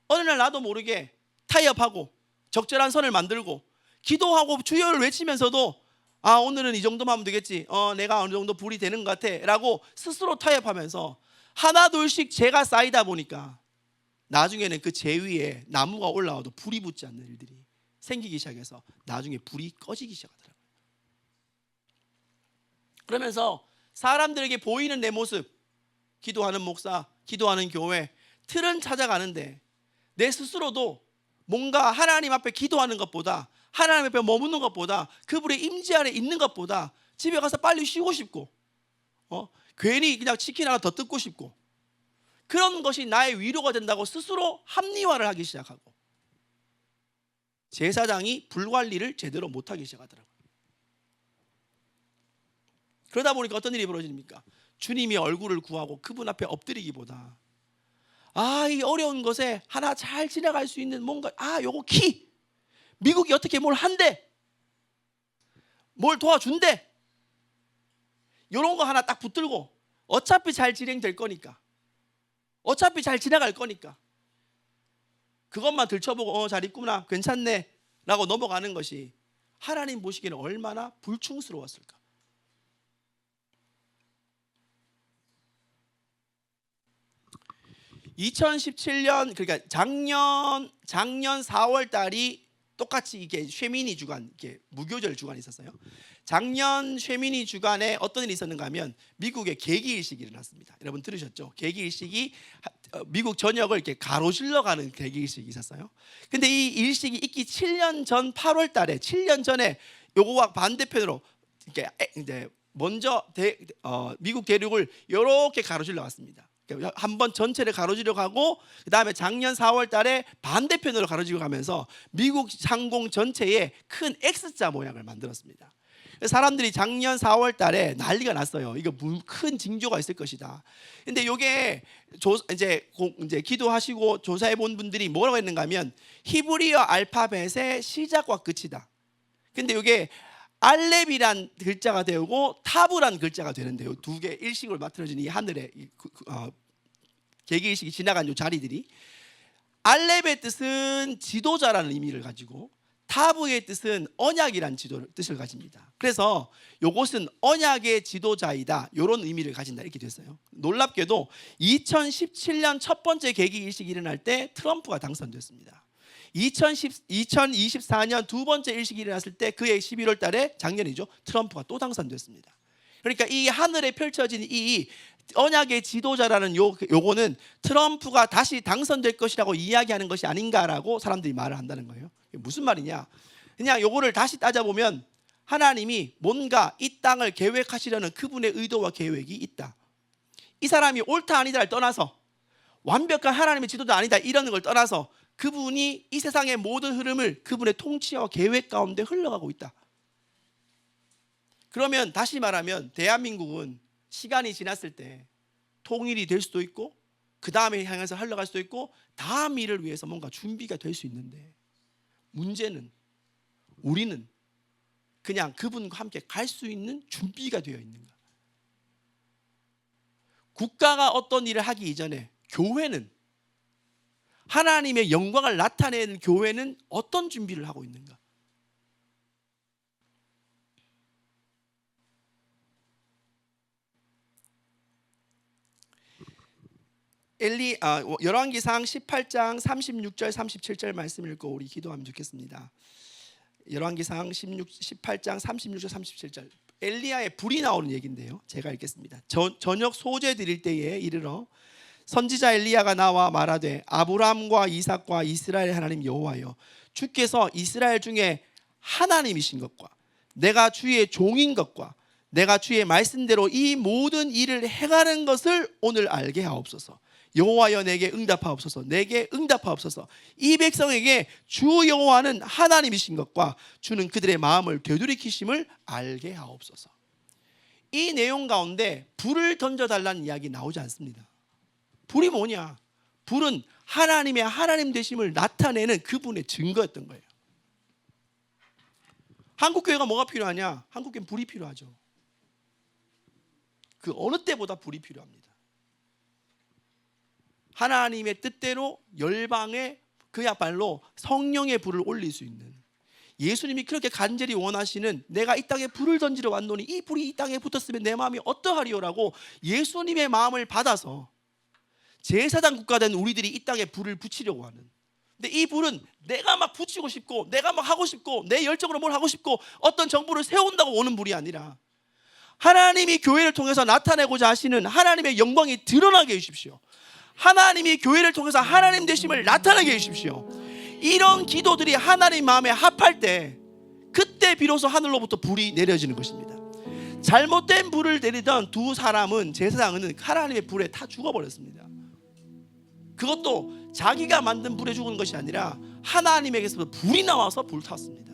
어느 날 나도 모르게 타협하고 적절한 선을 만들고 기도하고 주여를 외치면서도 오늘은 이 정도만 하면 되겠지, 내가 어느 정도 불이 되는 것 같아 라고 스스로 타협하면서 하나 둘씩 재가 쌓이다 보니까 나중에는 그 재 위에 나무가 올라와도 불이 붙지 않는 일들이 생기기 시작해서 나중에 불이 꺼지기 시작하더라고요. 그러면서 사람들에게 보이는 내 모습, 기도하는 목사, 기도하는 교회, 틀은 찾아가는데 내 스스로도 뭔가 하나님 앞에 기도하는 것보다, 하나님 앞에 머무는 것보다, 그분의 임재 안에 있는 것보다 집에 가서 빨리 쉬고 싶고 괜히 그냥 치킨 하나 더 뜯고 싶고, 그런 것이 나의 위로가 된다고 스스로 합리화를 하기 시작하고 제사장이 불관리를 제대로 못하기 시작하더라고요. 그러다 보니까 어떤 일이 벌어집니까? 주님이 얼굴을 구하고 그분 앞에 엎드리기보다 이 어려운 것에 하나 잘 지나갈 수 있는 뭔가, 요거 키, 미국이 어떻게 뭘 한대, 뭘 도와준대, 이런 거 하나 딱 붙들고 어차피 잘 진행될 거니까, 어차피 잘 지나갈 거니까 그것만 들춰보고 잘 있구나, 괜찮네 라고 넘어가는 것이 하나님 보시기에는 얼마나 불충스러웠을까. (2017년) 그러니까 작년 4월 달이 똑같이 이게 쉐미니 주간, 이게 무교절 주간이 있었어요. 작년 쉐미니 주간에 어떤 일이 있었는가 하면 미국의 개기일식이 일어났습니다. 여러분 들으셨죠? 개기일식이 미국 전역을 이렇게 가로질러 가는 개기일식이 있었어요. 근데 이 일식이 있기 7년 전 8월 달에, 7년 전에 요거와 반대편으로 이렇게 이제 먼저 미국 대륙을 이렇게 가로질러 갔습니다. 한번 전체를 가로지르고 가고 그 다음에 작년 4월 달에 반대편으로 가로지르고 가면서 미국 상공 전체에 큰 X자 모양을 만들었습니다. 사람들이 작년 4월 달에 난리가 났어요. 이거 큰 징조가 있을 것이다. 근데 이게 이제 기도하시고 조사해 본 분들이 뭐라고 했는가 하면 히브리어 알파벳의 시작과 끝이다. 근데 이게 알렙이란 글자가 되고 타브란 글자가 되는데요. 두 개 일식으로 맞춰진 이 하늘에 계기일식이 지나간 이 자리들이 알렙의 뜻은 지도자라는 의미를 가지고 타브의 뜻은 언약이란 뜻을 가집니다. 그래서 이것은 언약의 지도자이다 이런 의미를 가진다 이렇게 됐어요. 놀랍게도 2017년 첫 번째 계기일식이 일어날 때 트럼프가 당선됐습니다. 2024년 두 번째 일식이 일어났을 때 그해 11월 달에 작년이죠. 트럼프가 또 당선됐습니다. 그러니까 이 하늘에 펼쳐진 이 언약의 지도자라는 요거는 트럼프가 다시 당선될 것이라고 이야기하는 것이 아닌가라고 사람들이 말을 한다는 거예요. 무슨 말이냐? 그냥 요거를 다시 따져보면 하나님이 뭔가 이 땅을 계획하시려는 그분의 의도와 계획이 있다. 이 사람이 옳다 아니다를 떠나서 완벽한 하나님의 지도자 아니다 이러는 걸 떠나서 그분이 이 세상의 모든 흐름을 그분의 통치와 계획 가운데 흘러가고 있다. 그러면 다시 말하면 대한민국은 시간이 지났을 때 통일이 될 수도 있고 그 다음에 향해서 흘러갈 수도 있고 다음 일을 위해서 뭔가 준비가 될 수 있는데 문제는 우리는 그냥 그분과 함께 갈 수 있는 준비가 되어 있는가? 국가가 어떤 일을 하기 이전에 교회는 하나님의 영광을 나타내는 교회는 어떤 준비를 하고 있는가? 열왕기상 18장 36절 37절 말씀 읽고 우리 기도하면 좋겠습니다. 열왕기상 18장 36절 37절 엘리야의 불이 나오는 얘기인데요. 제가 읽겠습니다. 저녁 소제 드릴 때에 이르러 선지자 엘리야가 나와 말하되 아브라함과 이삭과 이스라엘 하나님 여호와여 주께서 이스라엘 중에 하나님이신 것과 내가 주의 종인 것과 내가 주의 말씀대로 이 모든 일을 행하는 것을 오늘 알게 하옵소서. 여호와여 내게 응답하옵소서. 내게 응답하옵소서. 이 백성에게 주 여호와는 하나님이신 것과 주는 그들의 마음을 되돌이키심을 알게 하옵소서. 이 내용 가운데 불을 던져달라는 이야기 나오지 않습니다. 불이 뭐냐? 불은 하나님의 하나님 되심을 나타내는 그분의 증거였던 거예요. 한국교회가 뭐가 필요하냐? 한국교회는 불이 필요하죠. 그 어느 때보다 불이 필요합니다. 하나님의 뜻대로 열방에 그야말로 성령의 불을 올릴 수 있는, 예수님이 그렇게 간절히 원하시는 내가 이 땅에 불을 던지러 왔노니 이 불이 이 땅에 붙었으면 내 마음이 어떠하리요라고 예수님의 마음을 받아서 제사장 국가된 우리들이 이 땅에 불을 붙이려고 하는, 근데 이 불은 내가 막 붙이고 싶고 내가 막 하고 싶고 내 열정으로 뭘 하고 싶고 어떤 정부를 세운다고 오는 불이 아니라 하나님이 교회를 통해서 나타내고자 하시는 하나님의 영광이 드러나게 해주십시오. 하나님이 교회를 통해서 하나님 되심을 나타내게 해주십시오. 이런 기도들이 하나님 마음에 합할 때 그때 비로소 하늘로부터 불이 내려지는 것입니다. 잘못된 불을 내리던 두 사람은, 제사장은 하나님의 불에 다 죽어버렸습니다. 그것도 자기가 만든 불에 죽은 것이 아니라 하나님에게서 불이 나와서 불탔습니다.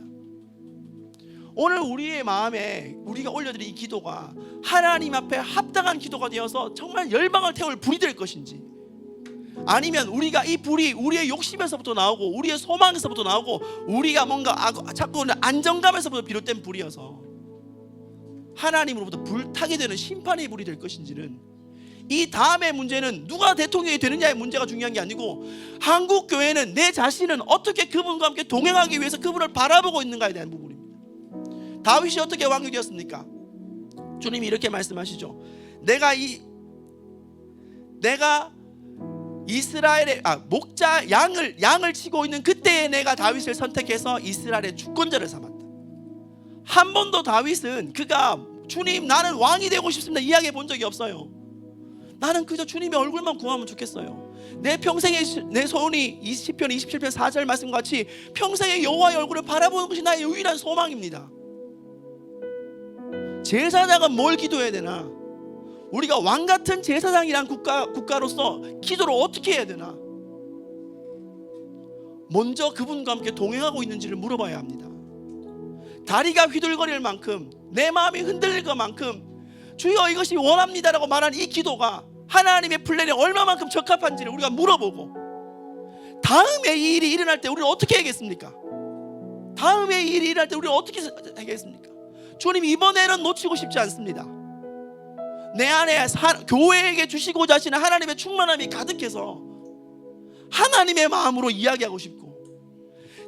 오늘 우리의 마음에 우리가 올려드린 이 기도가 하나님 앞에 합당한 기도가 되어서 정말 열방을 태울 불이 될 것인지, 아니면 우리가 이 불이 우리의 욕심에서부터 나오고 우리의 소망에서부터 나오고 우리가 뭔가 자꾸 안정감에서부터 비롯된 불이어서 하나님으로부터 불타게 되는 심판의 불이 될 것인지는, 이 다음의 문제는 누가 대통령이 되느냐의 문제가 중요한 게 아니고 한국 교회는 내 자신은 어떻게 그분과 함께 동행하기 위해서 그분을 바라보고 있는가에 대한 부분입니다. 다윗이 어떻게 왕이 되었습니까? 주님이 이렇게 말씀하시죠. 내가 이스라엘의 목자 양을 치고 있는 그때에 내가 다윗을 선택해서 이스라엘의 주권자를 삼았다. 한 번도 다윗은 그가 주님 나는 왕이 되고 싶습니다 이야기해 본 적이 없어요. 나는 그저 주님의 얼굴만 구하면 좋겠어요. 내 평생의 내 소원이 시편 27편 4절 말씀과 같이 평생의 여호와의 얼굴을 바라보는 것이 나의 유일한 소망입니다. 제사장은 뭘 기도해야 되나? 우리가 왕 같은 제사장이란 국가로서 기도를 어떻게 해야 되나? 먼저 그분과 함께 동행하고 있는지를 물어봐야 합니다. 다리가 휘둘거릴 만큼, 내 마음이 흔들릴 것만큼 주여 이것이 원합니다라고 말한 이 기도가 하나님의 플랜에 얼마만큼 적합한지를 우리가 물어보고, 다음에 이 일이 일어날 때 우리는 어떻게 하겠습니까? 다음에 이 일이 일어날 때 우리는 어떻게 하겠습니까? 주님, 이번에는 놓치고 싶지 않습니다. 내 안에 교회에게 주시고자 하시는 하나님의 충만함이 가득해서 하나님의 마음으로 이야기하고 싶고,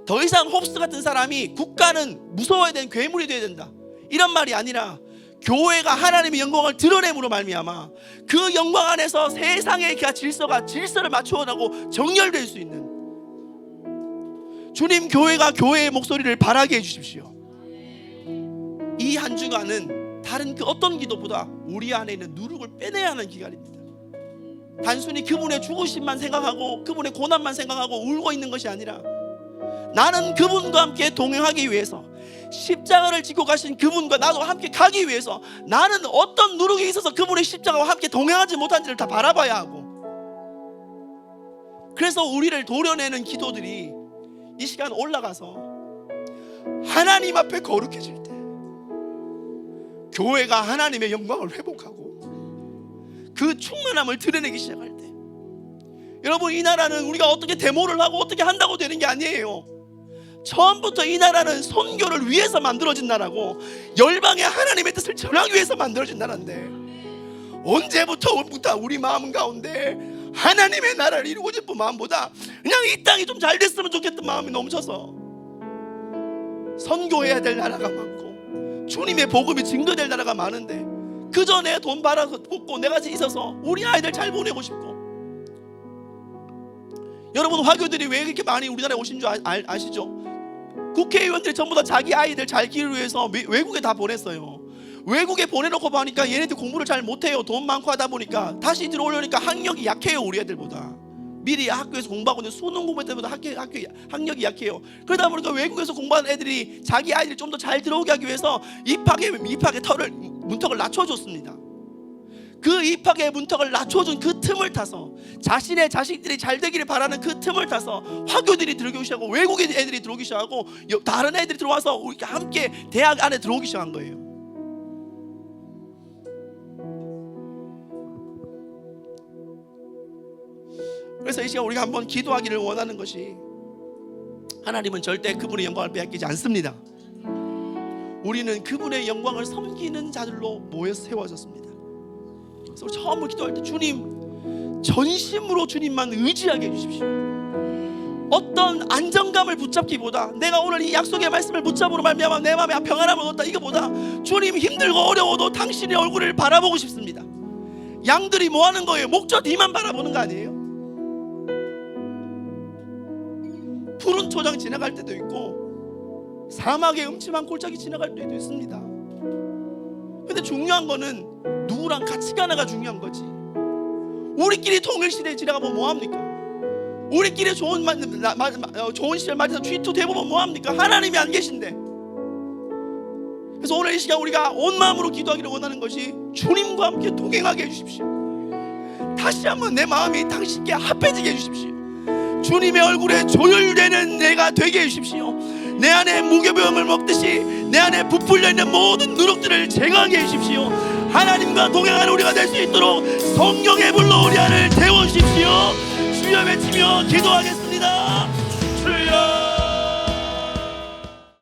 더 이상 홉스 같은 사람이 국가는 무서워야 되는 괴물이 되어야 된다 이런 말이 아니라, 교회가 하나님의 영광을 드러냄으로 말미암아 그 영광 안에서 세상의 질서를 맞추어나고 정렬될 수 있는, 주님, 교회가 교회의 목소리를 바라게 해주십시오. 이 한 주간은 다른 그 어떤 기도보다 우리 안에 있는 누룩을 빼내야 하는 기간입니다. 단순히 그분의 죽으심만 생각하고 그분의 고난만 생각하고 울고 있는 것이 아니라, 나는 그분과 함께 동행하기 위해서, 십자가를 지고 가신 그분과 나도 함께 가기 위해서 나는 어떤 누룩이 있어서 그분의 십자가와 함께 동행하지 못한지를 다 바라봐야 하고, 그래서 우리를 도려내는 기도들이 이 시간 올라가서 하나님 앞에 거룩해질 때 교회가 하나님의 영광을 회복하고 그 충만함을 드러내기 시작할 때, 여러분, 이 나라는 우리가 어떻게 데모를 하고 어떻게 한다고 되는 게 아니에요. 처음부터 이 나라는 선교를 위해서 만들어진 나라고, 열방의 하나님의 뜻을 전하기 위해서 만들어진 나라인데, 언제부터 우리 마음 가운데 하나님의 나라를 이루고 싶은 마음보다 그냥 이 땅이 좀 잘 됐으면 좋겠던 마음이 넘쳐서 선교해야 될 나라가 많고 주님의 복음이 증거될 나라가 많은데, 그저 내 돈 벌고 내가 있어서 우리 아이들 잘 보내고 싶고. 여러분, 화교들이 왜 이렇게 많이 우리나라에 오신 줄 아시죠? 국회의원들이 전부 다 자기 아이들 잘 기르기 위해서 외국에 다 보냈어요. 외국에 보내놓고 보니까 얘네들 공부를 잘 못해요. 돈 많고 하다 보니까 다시 들어오려니까 학력이 약해요. 우리 애들보다. 미리 학교에서 공부하고 있는 수능 공부할 때보다 학력이 약해요. 그러다 보니까 외국에서 공부하는 애들이 자기 아이들이 좀 더 잘 들어오게 하기 위해서 입학의 문턱을 낮춰줬습니다. 그 입학의 문턱을 낮춰준 그 틈을 타서, 자신의 자식들이 잘 되기를 바라는 그 틈을 타서 화교들이 들어오기 시작하고 외국인 애들이 들어오기 시작하고 다른 애들이 들어와서 우리 함께 대학 안에 들어오기 시작한 거예요. 그래서 이 시간 우리가 한번 기도하기를 원하는 것이, 하나님은 절대 그분의 영광을 빼앗기지 않습니다. 우리는 그분의 영광을 섬기는 자들로 모여서 세워졌습니다. 그래서 처음으로 기도할 때, 주님, 전심으로 주님만 의지하게 해주십시오. 어떤 안정감을 붙잡기보다, 내가 오늘 이 약속의 말씀을 붙잡으로 말미암아 내 마음에 평안함을 얻었다, 이거보다 주님, 힘들고 어려워도 당신의 얼굴을 바라보고 싶습니다. 양들이 뭐 하는 거예요? 목저 뒤만 바라보는 거 아니에요? 푸른 초장 지나갈 때도 있고 사막의 음침한 골짜기 지나갈 때도 있습니다. 근데 중요한 거는 누구랑 같이 가나가 중요한 거지. 우리끼리 통일시대에 지나가면 뭐합니까? 우리끼리 좋은 시절 말해서 G2 대보면 뭐합니까? 하나님이 안 계신데. 그래서 오늘 이 시간 우리가 온 마음으로 기도하기를 원하는 것이, 주님과 함께 동행하게 해주십시오. 다시 한번 내 마음이 당신께 합해지게 해주십시오. 주님의 얼굴에 조율되는 내가 되게 해주십시오. 내 안에 무교병을 먹듯이 내 안에 부풀려 있는 모든 누룩들을 제거하게 해주십시오. 하나님과 동행하는 우리가 될 수 있도록 성령의 불로 우리 안을 태워주십시오. 주여 외치며 기도하겠습니다.